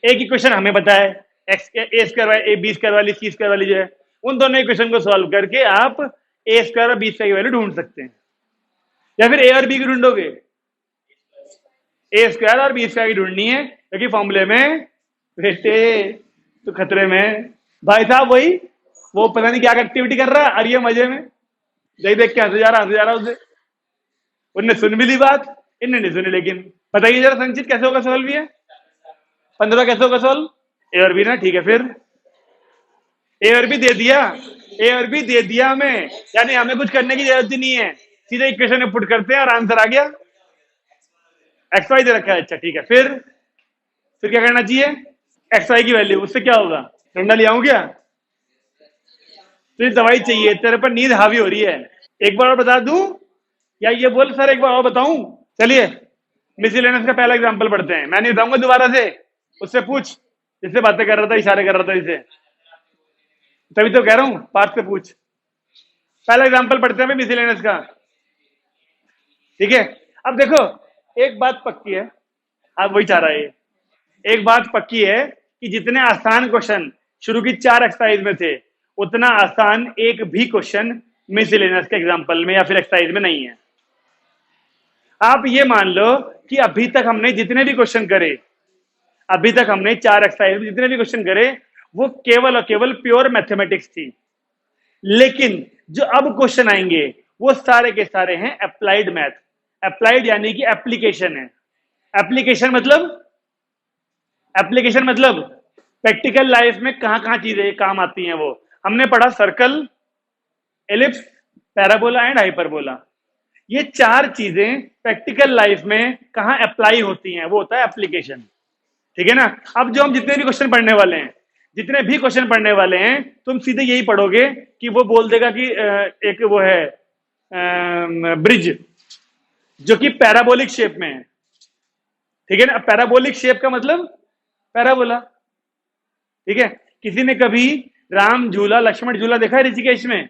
एक इक्वेशन हमें पता है, x a square y a b square वाली, सी स्क्वायर वाली जो है, उन दोनों इक्वेशन को सॉल्व करके आप ए स्क्वायर और बी स्क्वायर की वैल्यू ढूंढ सकते हैं। या फिर ए और बी की ढूंढोगे, ए स्क्वायर और बी स्क्वायर की ढूंढनी है, क्योंकि फॉर्मूले में बेटे तो खतरे में भाई साहब, वही वो पता नहीं क्या एक्टिविटी कर रहा है और ये मजे में देख देख के हंसे जा रहा उसे। उनने सुन भी ली बात, इनने नहीं सुनी। लेकिन बताइए जरा संचित, कैसे होगा सॉल्व ये 15 कैसे होगा सॉल्व? ए और बी ना, ठीक है, फिर ए और बी दे दिया, ए और बी दे दिया हमें, यानी हमें कुछ करने की जरूरत ही नहीं है, सीधे इक्वेशन में पुट करते हैं और आंसर आ गया। एक्स वाई दे रखा है, अच्छा ठीक है, फिर क्या करना चाहिए? एक्स वाई की वैल्यू, उससे क्या होगा? ठंडा ले आऊं क्या? तुझे दवाई चाहिए, तेरे पर नींद हावी हो रही है। एक बार और बता दूं या ये बोल सर एक बार और बताऊं? चलिए मिसलेनियस का पहला एग्जांपल पढ़ते हैं, मैं नहीं बताऊंगा दोबारा से, उससे पूछ जिससे बातें कर रहा था, इशारे कर रहा था इसे, तभी तो कह रहा हूं पार्थ से पूछ। पहला एग्जांपल पढ़ते हैं मिसलेनियस का, ठीक है। अब देखो एक बात पक्की है, आप वही चाह रहा है, एक बात पक्की है कि जितने आसान क्वेश्चन शुरू की 4 एक्सरसाइज में थे, उतना आसान एक भी क्वेश्चन मिसलेनियस के एग्जांपल में या फिर एक्सरसाइज में नहीं है। आप ये मान लो कि अभी तक हमने जितने भी क्वेश्चन करे, अभी तक हमने 4 एक्सरसाइज में जितने भी क्वेश्चन करे, वो केवल और केवल प्योर मैथमेटिक्स थी। लेकिन जो अब क्वेश्चन आएंगे वो सारे के सारे हैं अप्लाइड मैथ। अप्लाइड यानी कि एप्लीकेशन है। एप्लीकेशन मतलब प्रैक्टिकल लाइफ में कहां कहां चीजें काम आती हैं, वो हमने पढ़ा, circle, ellipse, parabola and hyperbola. ये 4 चीजें प्रैक्टिकल लाइफ में कहां अप्लाई होती हैं, वो होता है एप्लीकेशन, ठीक है ना। अब जो हम जितने भी क्वेश्चन पढ़ने वाले हैं, जितने भी क्वेश्चन पढ़ने वाले हैं, तुम सीधे यही पढ़ोगे कि वो बोल देगा कि एक वो है ब्रिज जो कि पैराबोलिक शेप में है, ठीक है ना। पैराबोलिक शेप का मतलब पैराबोला। ठीक है। किसी ने कभी राम झूला लक्ष्मण झूला देखा है ऋषिकेश में?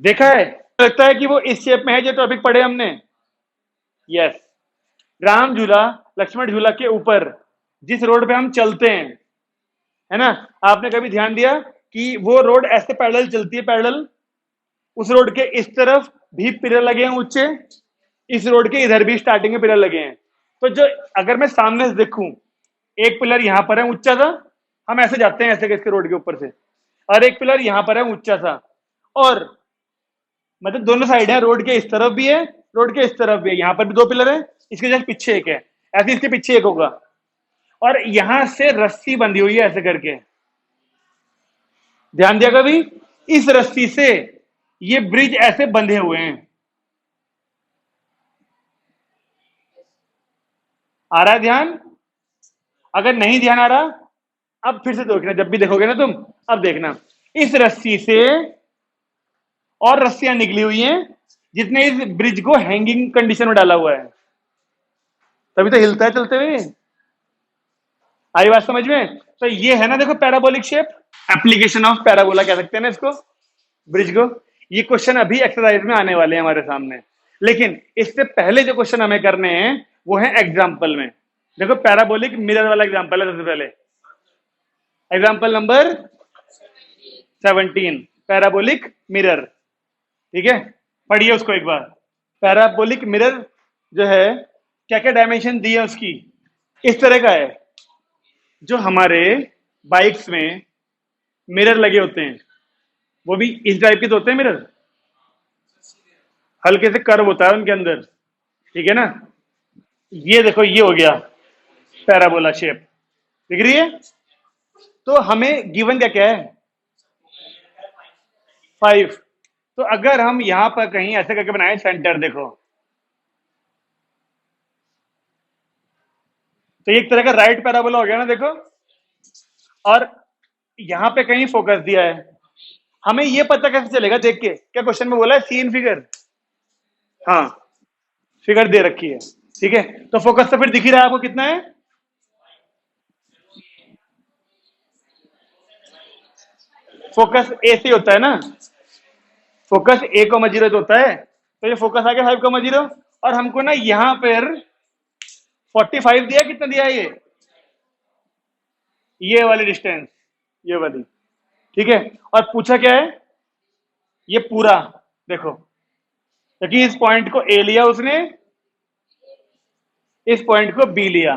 देखा है? लगता है कि वो इस शेप में है जो टॉपिक पढ़े हमने। यस। राम झूला लक्ष्मण झूला के ऊपर जिस रोड पे हम चलते हैं, है ना, आपने कभी ध्यान दिया कि वो रोड ऐसे पैरेलल चलती है, पैरेलल। उस रोड के इस तरफ भी पिलर लगे हैं ऊंचे, इस रोड के इधर भी स्टार्टिंग में पिलर लगे हैं। तो जो अगर मैं सामने से देखूं, एक पिलर यहां पर है ऊंचा सा, हम ऐसे जाते हैं ऐसे इसके रोड के ऊपर से, और एक पिलर यहां पर है ऊंचा सा, और मतलब दोनों साइड है, रोड के इस तरफ भी है, रोड के इस तरफ भी है, यहां पर भी दो पिलर है, इसके जस्ट पीछे एक है, ऐसे इसके पीछे एक होगा, और यहां से रस्सी बंधी हुई है ऐसे करके। ध्यान दिया कभी? इस रस्सी से ये ब्रिज ऐसे बंधे हुए हैं। आ रहा है ध्यान? अगर नहीं ध्यान आ रहा, अब फिर से देखना, जब भी देखोगे ना तुम, अब देखना, इस रस्सी से और रस्सियां निकली हुई हैं जितने इस ब्रिज को हैंगिंग कंडीशन में डाला हुआ है, तभी तो हिलता है चलते हुए। आई बात समझ में? तो ये है ना, देखो parabolic shape, application of parabola कह सकते हैं ना इसको, ब्रिज को। ये क्वेश्चन अभी एक्सरसाइज में आने वाले हैं हमारे सामने, लेकिन इससे पहले जो क्वेश्चन हमें करने हैं वो है एग्जाम्पल में। देखो पैराबोलिक मिरर वाला एग्जाम्पल है सबसे पहले, एग्जाम्पल नंबर 17, पैराबोलिक मिरर। ठीक है, पढ़िए उसको एक बार। पैराबोलिक मिरर जो है, क्या क्या डायमेंशन दी है उसकी, इस तरह का है। जो हमारे बाइक्स में मिरर लगे होते हैं, वो भी इस टाइप के तो होते हैं मिरर, हल्के से कर्व होता है उनके अंदर। ठीक है ना। ये देखो, ये हो गया पैराबोला शेप, दिख रही है? तो हमें गिवन क्या क्या है? 5। तो अगर हम यहां पर कहीं ऐसे करके बनाए सेंटर, देखो, तो एक तरह का राइट पैराबोला हो गया ना, देखो। और यहां पे कहीं फोकस दिया है, हमें ये पता कैसे चलेगा देख के? क्या क्वेश्चन में बोला है सीन फिगर? हाँ, फिगर दे रखी है। ठीक है, तो फोकस तो फिर दिख ही रहा है आपको कितना है। फोकस ए से होता है ना, फोकस ए को जीरो तो होता है, तो ये फोकस आ गया 5,0, और हमको ना यहां पर 45 दिया, कितना दिया है ये वाली डिस्टेंस, ये वाली। ठीक है, और पूछा क्या है? ये पूरा देखो, क्योंकि इस पॉइंट को ए लिया उसने, इस पॉइंट को बी लिया,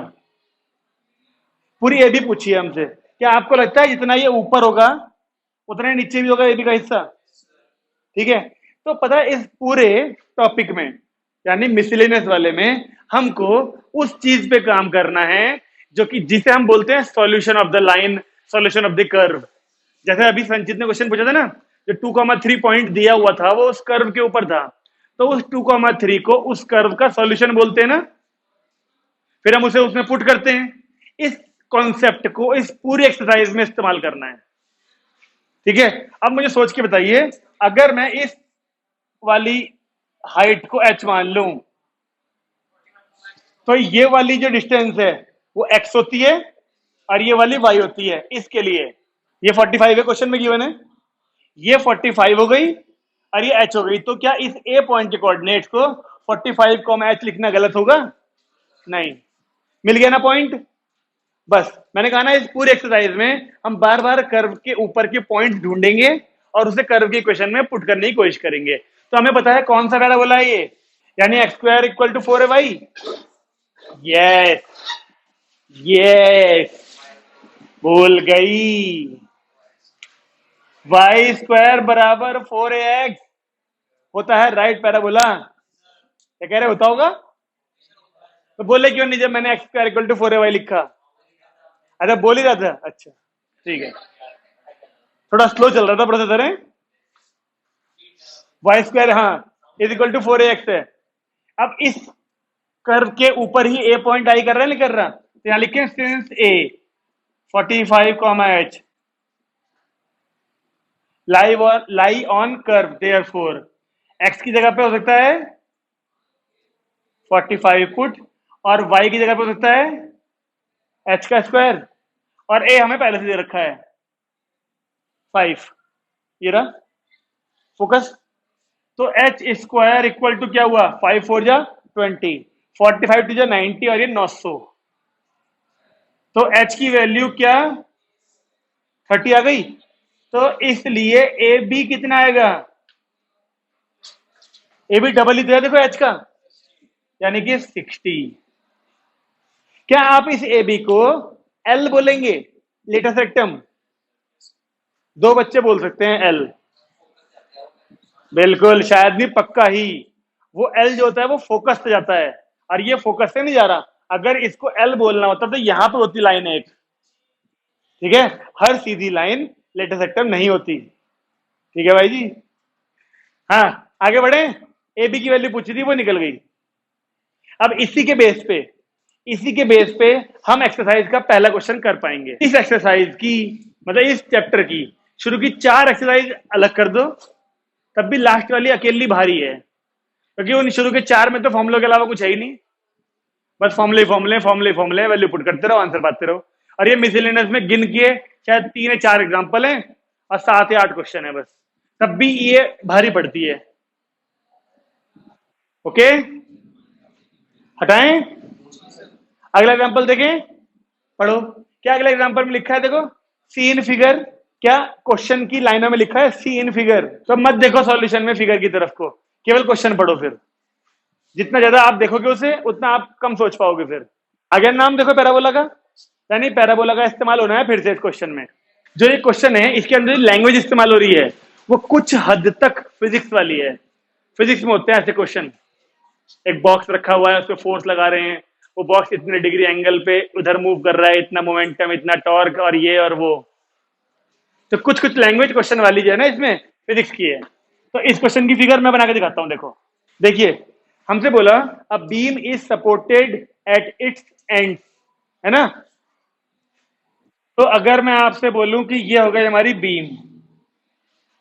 पूरी ए भी पूछी है हमसे। क्या आपको लगता है जितना ये ऊपर होगा उतना ही नीचे भी होगा ए बी का हिस्सा? ठीक है, तो पता है इस पूरे टॉपिक में, यानी मिसलेनियस वाले में, हमको उस चीज पे काम करना है जो कि जिसे हम बोलते हैं solution of the line, solution of the curve. जैसे अभी संचित ने क्वेश्चन पूछा था ना, जो 2,3 पॉइंट दिया हुआ था वो उस कर्व के ऊपर था, तो उस 2,3 को उस कर्व का सॉल्यूशन बोलते हैं ना, फिर हम उसे उसमें पुट करते हैं। इस कॉन्सेप्ट को इस पूरी एक्सरसाइज में इस्तेमाल करना है। ठीक है, अब मुझे सोच के बताइए, अगर मैं इस वाली हाइट को h मान लूं, तो ये वाली जो डिस्टेंस है वो x होती है, और ये वाली y होती है इसके लिए। ये 45 है क्वेश्चन में गिवन है, ये 45 हो गई और ये h हो गई। तो क्या इस a पॉइंट के कोऑर्डिनेट्स को 45 h लिखना गलत होगा? नहीं। मिल गया ना पॉइंट? बस मैंने कहा ना, इस पूरे एक्सरसाइज में हम बार बार कर्व के ऊपर के पॉइंट ढूंढेंगे और उसे कर्व के इक्वेशन में पुट करने की कोशिश करेंगे। तो हमें पता है कौन सा पैराबोला है ये, यानी x² = 4ay। यस, यस, भूल गई, y² = 4ax होता है राइट पैराबोला। क्या कह रहे, होता होगा? तो बोले क्यों नहीं जब मैंने x² = 4ay लिखा? अच्छा, बोल ही रहा था, अच्छा ठीक है, थोड़ा स्लो चल रहा था प्रोसेसर है। y², हाँ, = 4ax है। अब इस कर्व के ऊपर ही ए पॉइंट आई कर रहा है, नहीं कर रहा? तो यहां लिखे since A 45, h lie on curve, therefore x की जगह पे हो सकता है 45 फुट, और y की जगह पे हो सकता है h का स्क्वायर, और a हमें पहले से दे रखा है 5। ये रहा फोकस। तो h स्क्वायर इक्वल टू क्या हुआ, 5 4 जा 20, 45 टू जा 90, और ये 900। तो h की वैल्यू क्या 30 आ गई। तो इसलिए ए बी कितना आएगा, ए बी डबल ही दिया देखो h का, यानी कि 60। क्या आप इस ए बी को एल बोलेंगे, लेटेस्ट रेक्टम? दो बच्चे बोल सकते हैं एल। बिल्कुल, शायद नहीं, पक्का ही। वो एल जो होता है वो फोकस से जाता है, और ये फोकस से नहीं जा रहा। अगर इसको एल बोलना होता तो यहां पर होती लाइन एक, ठीक है। हर सीधी लाइन लेटेस्ट रेक्टम नहीं होती, ठीक है भाई जी। हाँ, आगे बढ़े। ए बी की वैल्यू पूछी थी, वो निकल गई। अब इसी के बेस पे हम एक्सरसाइज का पहला क्वेश्चन कर पाएंगे। इस एक्सरसाइज की, मतलब इस चैप्टर की शुरू की 4 एक्सरसाइज अलग कर दो, तब भी लास्ट वाली अकेली भारी है, क्योंकि उन शुरू के 4 में तो फॉर्मूले के अलावा कुछ है ही नहीं। बस फॉर्मूले वैल्यू पुट करते रहो, आंसर पाते रहो। और ये मिसलेनियस में गिन के शायद 3 या 4 एग्जाम्पल हैं और 7 या 8 क्वेश्चन है बस, तब भी ये भारी पड़ती है। ओके, हटाएं। अगला एग्जांपल देखें, पढ़ो। क्या अगला एग्जांपल में लिखा है, देखो, सी इन फिगर। क्या क्वेश्चन की लाइनों में लिखा है सी इन फिगर? तो मत देखो सॉल्यूशन में फिगर की तरफ को, केवल क्वेश्चन पढ़ो। फिर जितना ज्यादा आप देखोगे उसे, उतना आप कम सोच पाओगे। फिर आगे नाम देखो पैराबोला का, यानी पैराबोला का इस्तेमाल होना है फिर से इस क्वेश्चन में। जो ये क्वेश्चन है इसके अंदर लैंग्वेज इस्तेमाल हो रही है वो कुछ हद तक फिजिक्स वाली है। फिजिक्स में होते हैं ऐसे क्वेश्चन, एक बॉक्स रखा हुआ है, उस पर फोर्स लगा रहे हैं, वो बॉक्स इतने डिग्री एंगल पे उधर मूव कर रहा है, इतना मोमेंटम, इतना टॉर्क, और ये और वो। तो कुछ कुछ लैंग्वेज क्वेश्चन वाली जो है ना, इसमें फिजिक्स की है। तो इस क्वेश्चन की फिगर मैं बना के दिखाता हूं। देखो, देखिए, हमसे बोला a beam is supported at its and, है ना। तो अगर मैं आपसे बोलूं कि ये हो गई हमारी बीम,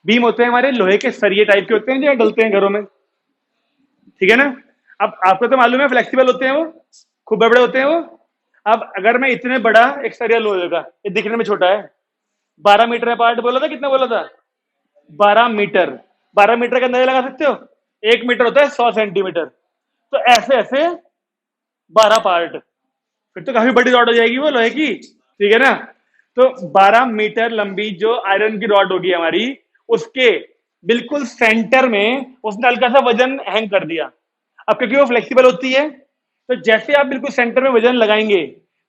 बीम होते हैं हमारे लोहे के सरिये टाइप के होते हैं जो डलते हैं घरों में, ठीक है ना। अब आपको तो मालूम है फ्लेक्सिबल होते हैं वो, खूब बड़े होते हैं वो। अब अगर मैं इतने बड़ा एक सरिया लोहे का, ये दिखने में छोटा है, 12 मीटर अपार्ट बोला था, कितना बोला था, 12 मीटर। 12 मीटर का अंदाजा लगा सकते हो, 1 मीटर होता है 100 सेंटीमीटर। तो ऐसे ऐसे 12 पार्ट, फिर तो काफी बड़ी रॉड हो जाएगी वो लोहे की, ठीक है ना। तो 12 मीटर लंबी जो आयरन की रॉड होगी हमारी, उसके बिल्कुल सेंटर में उसने हल्का सा वजन हैंग कर दिया। अब क्योंकि वो फ्लेक्सिबल होती है, तो जैसे आप बिल्कुल सेंटर में वजन लगाएंगे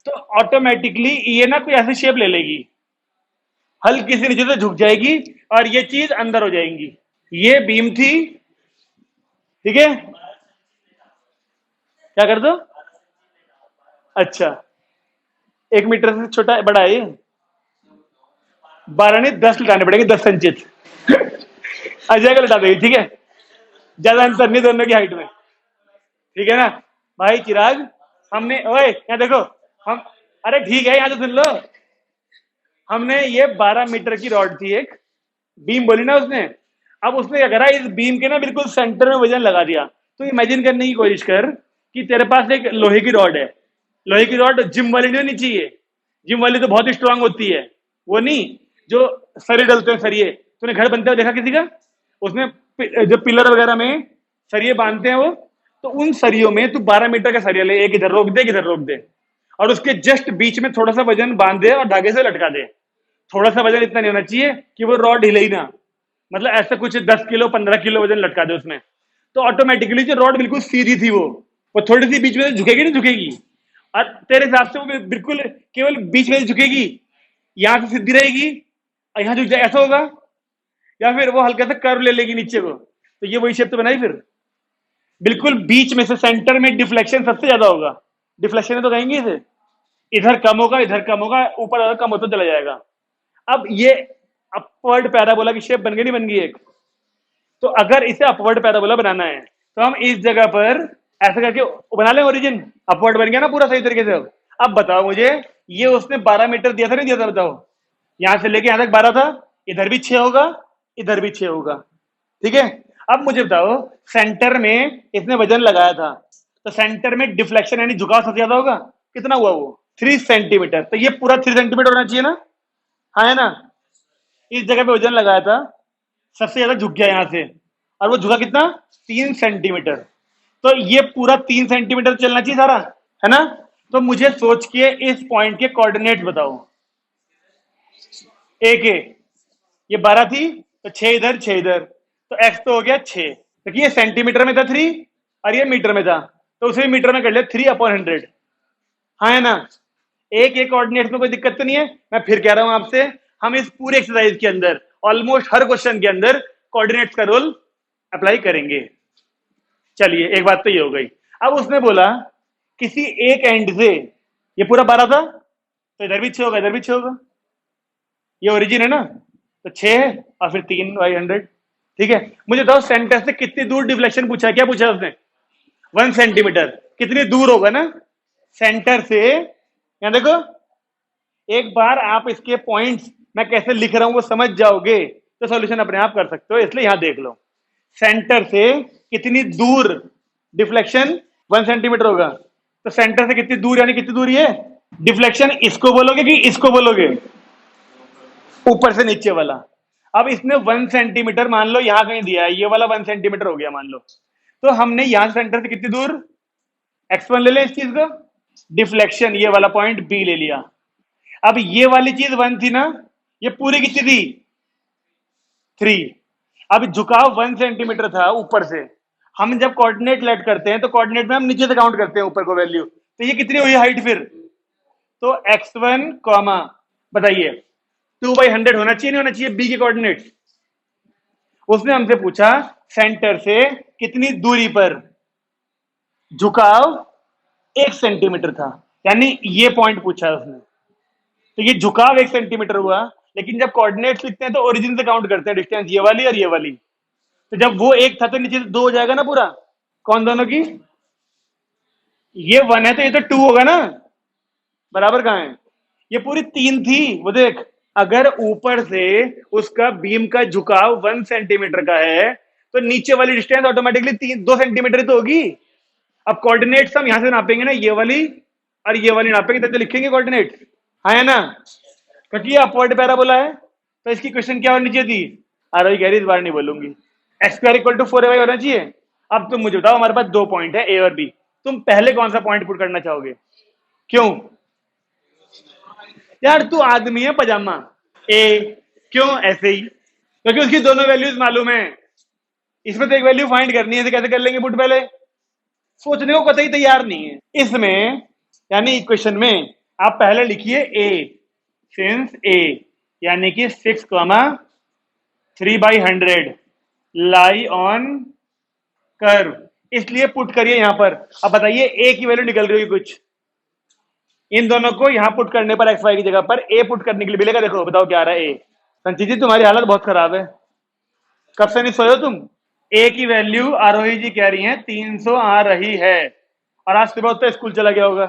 तो ऑटोमेटिकली ये ना कोई ऐसी शेप ले लेगी, हल्की सी नीचे से झुक जाएगी और ये चीज अंदर हो जाएगी। ये बीम थी, ठीक है। क्या कर दो, अच्छा, 1 मीटर से छोटा बड़ा है ये, 12 नहीं 10 लटाने पड़ेंगे, 10 संचित। अजय का लटा देगी, ठीक है, ज्यादा अंतर नहीं दोनों की हाइट में, ठीक है ना। भाई चिराग, हमने, ओए यहाँ देखो, हम, अरे ठीक है, यहाँ तो सुन लो, हमने ये 12 मीटर की रॉड थी, एक बीम बोली ना उसने। अब उसने क्या करा, इस बीम के ना बिल्कुल सेंटर में वजन लगा दिया। तो इमेजिन करने की कोशिश कर कि तेरे पास एक लोहे की रॉड है। लोहे की रॉड जिम वाली नहीं होनी चाहिए, जिम वाली तो बहुत स्ट्रांग होती है, वो नहीं, जो सरिये डलते हैं सरिये। तूने घर बनते हुए देखा किसी का, उसमें जो पिलर वगैरह में सरिये बांधते हैं वो, तो उन सरियों में तू 12 मीटर का सरिया ले, एक इधर रोक दे, एक इधर रोक दे, और उसके जस्ट बीच में थोड़ा सा वजन बांध दे और धागे से लटका दे। थोड़ा सा वजन इतना नहीं होना चाहिए कि वो रॉड हिले ही ना, मतलब ऐसा कुछ 10 किलो 15 किलो वजन लटका दे उसमें, तो ऑटोमेटिकली जो रॉड बिल्कुल सीधी थी वो थोड़ी सी बीच में से झुकेगी, नहीं झुकेगी, और तेरे हिसाब से वो बिल्कुल केवल बीच में झुकेगी, यहां से सीधी रहेगी और यहां झुक जाए, ऐसा होगा, या फिर वो हल्का सा कर्व ले लेगी नीचे को। तो ये वही शेप तो बनाई, फिर बिल्कुल बीच में से सेंटर में डिफ्लेक्शन सबसे ज्यादा होगा। डिफ्लेक्शन तो कहेंगे इसे, इधर कम होगा, इधर कम होगा, ऊपर ज्यादा कम होता चला जाएगा। अब ये अपवर्ड पैराबोला की शेप बन गई, नहीं बन गई एक। तो अगर इसे अपवर्ड पैराबोला बनाना है तो हम इस जगह पर ऐसा करके बना लें, ओरिजिन अपवर्ड बन गया ना पूरा सही तरीके से। अब बताओ मुझे, ये उसने 12 मीटर दिया था, नहीं दिया था, बताओ। यहां से लेके यहां तक 12 था, इधर भी 6 होगा, इधर भी 6 होगा, ठीक है। अब मुझे बताओ, सेंटर में इसने वजन लगाया था, तो सेंटर में डिफ्लेक्शन यानी झुकाव सबसे ज्यादा होगा। कितना हुआ वो? 3 सेंटीमीटर। तो ये पूरा 3 सेंटीमीटर होना चाहिए ना? हाँ है ना? इस जगह पे वजन लगाया था, सबसे ज्यादा झुक गया यहां से, और वो झुका कितना? 3 सेंटीमीटर। तो ये पूरा 3 सेंटीमीटर चलना चाहिए सारा, है ना? तो मुझे सोच के इस पॉइंट के कोऑर्डिनेट बताओ। ए के ये 12 थी, तो 6 इधर 6 इधर, तो एक्स तो हो गया 6। देखिए ये सेंटीमीटर में था 3 और ये मीटर में था, तो उसे मीटर में कर लिया 3/100। हाँ है ना? एक एक कोऑर्डिनेट में कोई दिक्कत तो नहीं है। मैं फिर कह रहा हूं आपसे, हम इस पूरे एक्सरसाइज के अंदर ऑलमोस्ट हर क्वेश्चन के अंदर कोऑर्डिनेट्स का रोल अप्लाई करेंगे। चलिए एक बात तो ये हो गई। अब उसने बोला किसी एक एंड से, ये पूरा 12 था, तो इधर भी 6 होगा, इधर भी 6 होगा, ये ओरिजिन है ना, तो 6 है और फिर 3/100। ठीक है, मुझे बताओ सेंटर से कितनी दूर डिफ्लेक्शन पूछा है? क्या पूछा है उसने? 1 सेंटीमीटर। कितनी दूर होगा ना सेंटर से? यहां देखो, एक बार आप इसके पॉइंट्स मैं कैसे लिख रहा हूं वो समझ जाओगे तो सॉल्यूशन अपने आप कर सकते हो। इसलिए यहां देख लो, सेंटर से कितनी दूर डिफ्लेक्शन? 1 सेंटीमीटर होगा। तो सेंटर से कितनी दूर यानी कितनी दूरी है? डिफ्लेक्शन इसको बोलोगे कि इसको बोलोगे? ऊपर से नीचे वाला। अब इसने 1 सेंटीमीटर मान लो यहां कहीं दिया है, ये वाला 1 सेंटीमीटर हो गया मान लो, तो हमने यहां सेंटर से कितनी दूर? x1 ले लें इस चीज का, डिफ्लेक्शन ये वाला पॉइंट b ले लिया। अब ये वाली चीज 1 थी ना, ये पूरी कितनी थी? 3। अब झुकाव 1 सेंटीमीटर था ऊपर से। हम जब कोऑर्डिनेट लेट करते हैं तो कोऑर्डिनेट में हम नीचे से काउंट करते हैं ऊपर को वैल्यू, तो ये कितनी हुई हाइट फिर? तो x1 कॉमा, बताइए 2/100 होना चाहिए नहीं होना चाहिए b के कोऑर्डिनेट? उसने हमसे पूछा सेंटर से कितनी दूरी पर झुकाव 1 सेंटीमीटर था, यानी ये पॉइंट पूछा है उसने। तो ये झुकाव 1 सेंटीमीटर हुआ, लेकिन जब कोऑर्डिनेट्स लिखते हैं तो ओरिजिन से काउंट करते हैं डिस्टेंस, ये वाली और ये वाली। तो जब वो 1 था तो नीचे से 2 हो जाएगा ना पूरा। कौन दोनों की? ये 1 है तो ये तो 2 होगा ना, बराबर कहां है? ये पूरी 3 थी, वो देख। अगर ऊपर से उसका बीम का झुकाव 1 सेंटीमीटर का है तो नीचे वाली डिस्टेंस ऑटोमेटिकली 2 सेंटीमीटर तो होगी। अब कोऑर्डिनेट्स हम यहां से नापेंगे ना, ये वाली और ये वाली नापेंगे तब तो लिखेंगे कोऑर्डिनेट, है ना? क्योंकि ये अपवर्ड पैराबोला है, तो इसकी क्वेश्चन क्या होनी चाहिए थी? आर कह रही इस बार नहीं बोलूंगी। x2 = 4ay होना चाहिए। अब तुम मुझे बताओ, हमारे पास 2 पॉइंट है ए और बी, तुम पहले कौन सा पॉइंट पुट करना चाहोगे? क्यों? यार तू आदमी है पजामा। ए। क्यों? ऐसे ही, क्योंकि उसकी दोनों वैल्यूज मालूम है। इसमें तो एक वैल्यू फाइंड करनी है, तो कैसे कर लेंगे पुट? पहले सोचने को कतई तैयार नहीं है इसमें, यानी इक्वेशन में आप पहले लिखिए ए, सिंस ए यानी कि 6,3/100 लाई ऑन कर्व, इसलिए पुट करिए यहां पर। अब बताइए ए की वैल्यू निकल रही है कुछ, इन दोनों को यहां पुट करने पर एक्स वाई की जगह पर ए पुट करने के लिए मिलेगा। देखो बताओ क्या आ रहा है? ए। संचित जी तुम्हारी हालत बहुत खराब है, कब से नहीं सोए हो तुम? ए की वैल्यू आरोही जी कह रही हैं 300 आ रही है, और आज सुबह तो स्कूल चला गया होगा,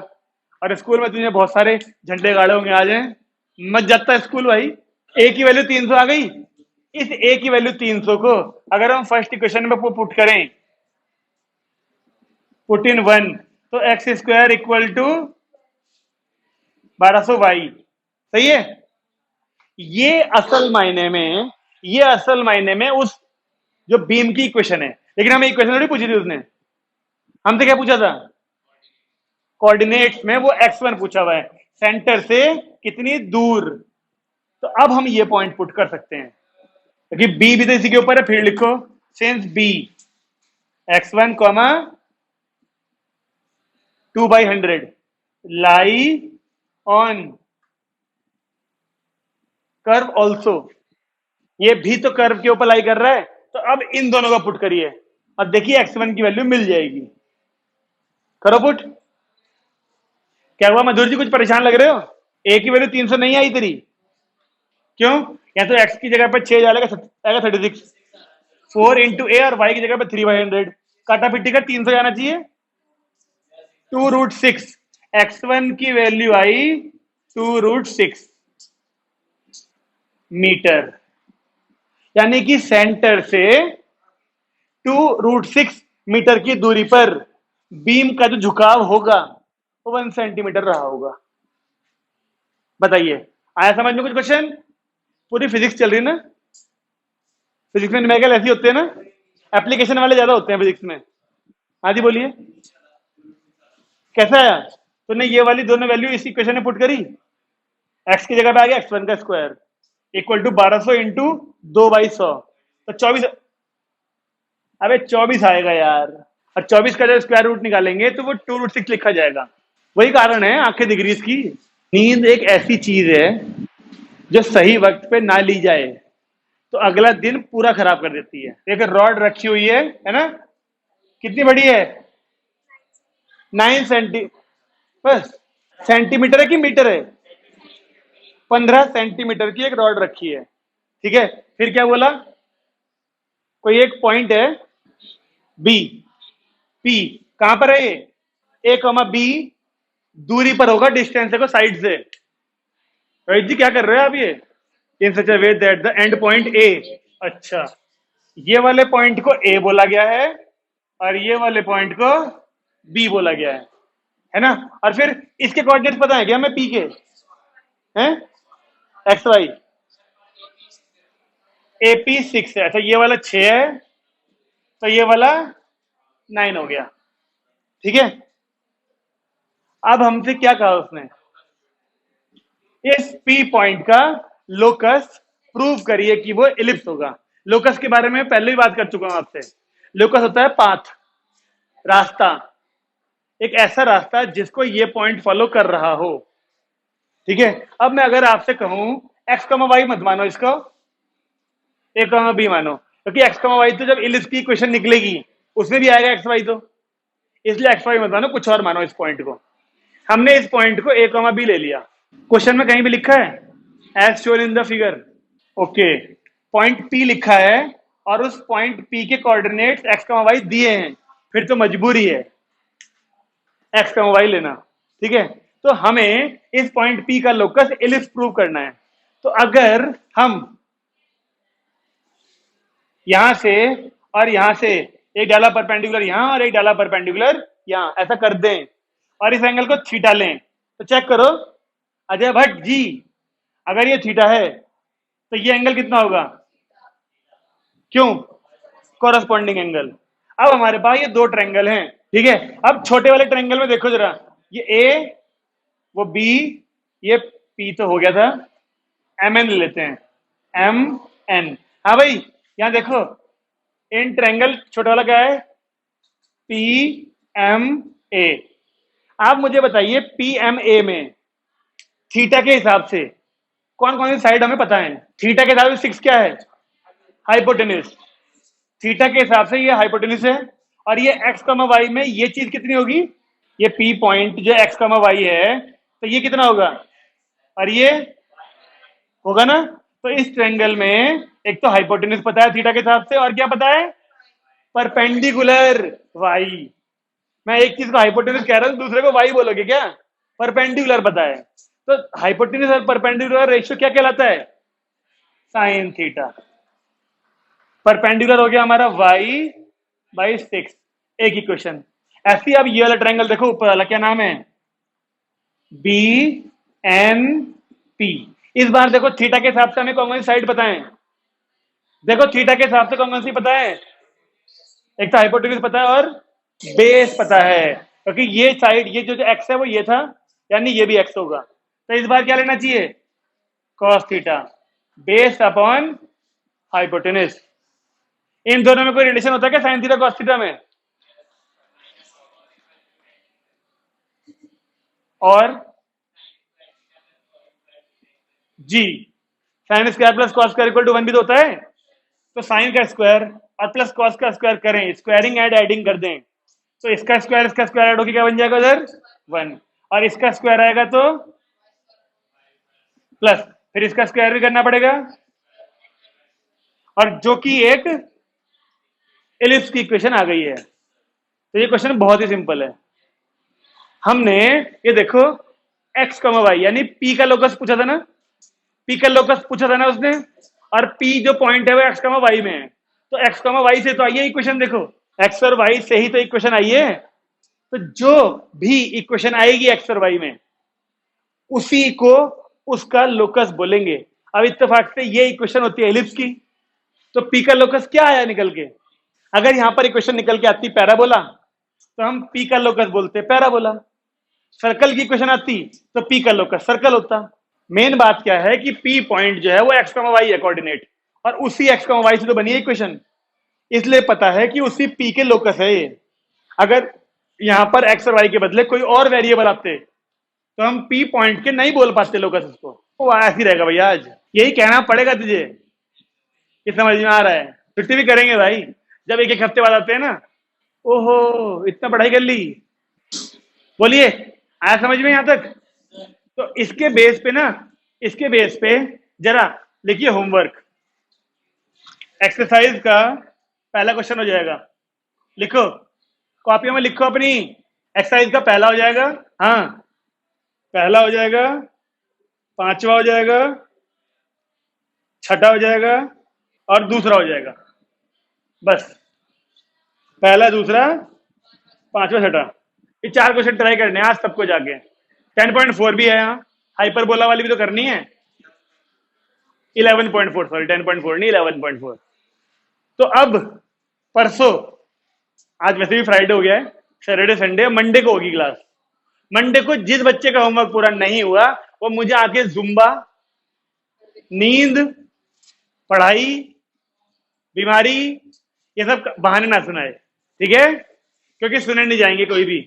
और स्कूल में तुझे बहुत सारे झंडे गाड़े होंगे आज हैं, मत जाता स्कूल भाई। ए की वैल्यू 300 आ गई। इस ए की वैल्यू 300 को अगर हम फर्स्ट इक्वेशन में पुट करें, पुट इन 1, तो x² = 1200y। सही है? ये असल मायने में उस जो बीम की इक्वेशन है, लेकिन हमें इक्वेशन थोड़ी पूछी थी उसने। हमसे क्या पूछा था? कोऑर्डिनेट्स में वो x1 पूछा हुआ है, सेंटर से कितनी दूर। तो अब हम ये पॉइंट पुट कर सकते हैं, क्योंकि बी भी तो इसी के ऊपर है। फिर लिखो since b x1, 2/100 lie on curve also, ये भी तो कर्व के ऊपर लाई कर रहा है। तो अब इन दोनों का पुट करिए और देखिए x1 की वैल्यू मिल जाएगी। करो पुट। क्या हुआ मधुर जी, कुछ परेशान लग रहे हो? ए की वैल्यू 300 नहीं आई तेरी, क्यों? या तो x की जगह पर 6 आएगा 36, 4 इंटू ए, और y की जगह पर 3/100, काटा पिट्टी का 300 आना चाहिए। 2√6, x1 की वैल्यू आई 2√6 मीटर, यानी कि सेंटर से 2√6 मीटर की दूरी पर बीम का जो झुकाव होगा वो 1 सेंटीमीटर रहा होगा। बताइए, आया समझ में कुछ क्वेश्चन? पूरी फिजिक्स चल रही है ना, फिजिक्स में न्यूमेरिकल ऐसे होते हैं ना, एप्लीकेशन वाले ज्यादा होते हैं फिजिक्स में। हाँ जी बोलिए, कैसा आया? तूने ये वाली दोनों वैल्यू इसी क्वेश्चन में पुट करी, एक्स की जगह पे आ गया x1 का स्क्वायर इक्वल टू 1200 इंटू 2/100, तो 24। अबे 24 आएगा यार, और 24 का जब स्क्वायर रूट निकालेंगे तो वो 2√6 लिखा जाएगा। वही कारण है आंखें दिख रही इसकी। नींद एक ऐसी चीज है जो सही वक्त पे ना ली जाए तो अगला दिन पूरा खराब कर देती है। एक रॉड रखी हुई है ना, कितनी बड़ी है? 9 सेंटी, बस। सेंटीमीटर है कि मीटर है? 15 सेंटीमीटर की एक रॉड रखी है, ठीक है। फिर क्या बोला? कोई एक पॉइंट है बी, पी कहां पर है? ये ए कॉमा बी दूरी पर होगा, डिस्टेंस है को साइड से। रोहित जी क्या कर रहे हैं आप? ये in such a way that the end point A, अच्छा, ये वाले पॉइंट को ए बोला गया है और ये वाले पॉइंट को बी बोला गया है ना। और फिर इसके कोऑर्डिनेट्स पता है क्या हमें? पी के हैं एक्स वाई, AP 6 है, अच्छा ये वाला 6 है, तो ये वाला 9 हो गया, ठीक है। अब हमसे क्या कहा उसने? इस P पॉइंट का लोकस प्रूव करिए कि वो इलिप्स होगा। लोकस के बारे में पहले भी बात कर चुका हूं आपसे। लोकस होता है पाथ, रास्ता, एक ऐसा रास्ता जिसको ये पॉइंट फॉलो कर रहा हो, ठीक है। अब मैं अगर आपसे कहूं एक्स कमा वाई मत मानो, इसको ए कमा बी मानो, क्योंकि एक्स कमा वाई तो जब इलिप्स की इक्वेशन निकलेगी उसमें भी आएगा एक्स वाई, तो इसलिए एक्स वाई मत मानो, कुछ और मानो इस पॉइंट को। हमने इस पॉइंट को ए कमा बी ले लिया। क्वेश्चन में कहीं भी लिखा है as shown in the figure, okay. Point P लिखा है और उस पॉइंट पी के कोऑर्डिनेट्स एक्स कमा वाई दिए हैं, फिर तो मजबूरी है एक्स कमा वाई लेना, ठीक है। तो हमें इस पॉइंट पी का लोकस इलिप्स प्रूव करना है। तो अगर हम यहां से और यहां से एक डाला परपेंडिकुलर यहां और एक डाला परपेंडिकुलर यहां, ऐसा कर दें और इस एंगल को थीटा लें, तो चेक करो अजय भट्ट जी, अगर ये थीटा है तो ये एंगल कितना होगा? क्यों? Corresponding angle. अब हमारे पास ये दो ट्रायंगल हैं, ठीक है। अब छोटे वाले ट्रायंगल में देखो जरा, ये ए, वो बी, ये पी तो हो गया था, एम एन ले लेते हैं, एम एन। हाँ भाई यहां देखो, इन ट्रायंगल छोटा वाला क्या है? P M A. आप मुझे बताइए पी एम ए में थीटा के हिसाब से कौन कौन सी साइड हमें पता है? थीटा के हिसाब से 6 क्या है? हाइपोटेन्यूज। थीटा के हिसाब से ये हाइपोटेन्यूज है, और ये एक्स कमा वाई में ये चीज कितनी होगी? ये पी पॉइंट जो एक्स कमा वाई है, तो ये कितना होगा? और ये होगा ना। तो इस ट्रायंगल में एक तो हाइपोटेन्यूज पता है थीटा के हिसाब से, और क्या पता है? Perpendicular y. मैं एक चीज को हाइपोटेन्यूज कह रहा हूं, दूसरे को वाई बोलोगे क्या? परपेंडिकुलर पता है। तो हाइपोटेन्यूज और परपेंडिकुलर रेशियो क्या कहलाता है? Sine theta. परपेंडिकुलर हो गया हमारा y/6, एक इक्वेशन। ऐसी अब ये वाला ट्रायंगल देखो ऊपर वाला, क्या नाम है? BNP। इस बार देखो थीटा के हिसाब से हमें कौन सी साइड पता है? देखो थीटा के हिसाब से कौन सी पता है? एक तो हाइपोटेन्यूज पता है और बेस पता है, क्योंकि ये साइड, ये जो एक्स है वो ये था, यानी ये भी एक्स होगा। तो इस बार क्या लेना चाहिए? Cos theta based upon hypotenuse. इन दोनों में कोई रिलेशन होता है क्या साइन थीटा कॉस थीटा में? और जी, sine square plus cos square equal to 1 भी तो होता है। तो साइन का स्क्वायर और प्लस कॉस का स्क्वायर करें, स्क्वायरिंग एड एडिंग कर दें, तो इसका स्क्वायर ऐड होकर क्या बन जाएगा उधर? 1, और इसका स्क्वायर आएगा तो प्लस, फिर इसका स्क्वायर भी करना पड़ेगा, और जो कि एक एलिप्स की इक्वेशन आ गई है। तो ये क्वेश्चन बहुत ही सिंपल है। हमने ये देखो एक्स कमा वाई यानी पी का लोकस पूछा था ना, पी का लोकस पूछा था ना उसने, और पी जो पॉइंट है वो एक्स कमा वाई में है, तो एक्स कमा वाई से तो आई है इक्वेशन। देखो एक्स और वाई से ही तो इक्वेशन आई है, तो जो भी इक्वेशन आएगी एक्स और वाई में, उसी को उसका लोकस बोलेंगे। अब इत्तेफाक से ये इक्वेशन होती है एलिप्स की, तो पी का लोकस क्या आया निकल के? अगर यहां पर इक्वेशन निकल के आती पैराबोला, तो हम पी का लोकस बोलते पैराबोला। सर्कल की इक्वेशन आती तो पी का लोकस सर्कल होता। मेन बात क्या है कि पी पॉइंट जो है वो एक्स वाई है कोऑर्डिनेट, और उसी एक्स वाई से तो बनी है इक्वेशन, इसलिए पता है कि उसी पी के लोकस है ये। अगर यहां पर एक्स और वाई के बदले कोई और वेरिएबल आते तो हम पी पॉइंट के नहीं बोल पाते लोकस उसको। वो ऐसे ही रहेगा भैया, आज यही कहना पड़ेगा तुझे। ये समझ में आ रहा है? छुट्टी भी करेंगे भाई जब एक एक हफ्ते बाद आते हैं ना। ओहो, इतना पढ़ाई कर ली। बोलिए, आया समझ में यहां तक? तो इसके बेस पे ना, इसके बेस पे जरा लिखिए होमवर्क। एक्सरसाइज का पहला क्वेश्चन हो जाएगा, लिखो कॉपी में, लिखो अपनी। एक्सरसाइज का पहला हो जाएगा, हाँ पहला हो जाएगा, पांचवा हो जाएगा, छठा हो जाएगा और दूसरा हो जाएगा। बस पहला, दूसरा, पांचवा, छठा, ये 4 क्वेश्चन ट्राई करने हैं आज सबको जाके। 10.4 भी है यहाँ, हाइपरबोला वाली भी तो करनी है। 11.4, सॉरी 10.4 नहीं, 11.4। तो अब परसों, आज वैसे भी फ्राइडे हो गया है, सैटरडे संडे, मंडे को होगी क्लास। मंडे को जिस बच्चे का होमवर्क पूरा नहीं हुआ वो मुझे आके जुम्बा, नींद, पढ़ाई, बीमारी, ये सब बहाने ना सुनाए, ठीक है? क्योंकि सुने नहीं जाएंगे कोई भी।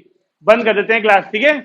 बंद कर देते हैं क्लास, ठीक है?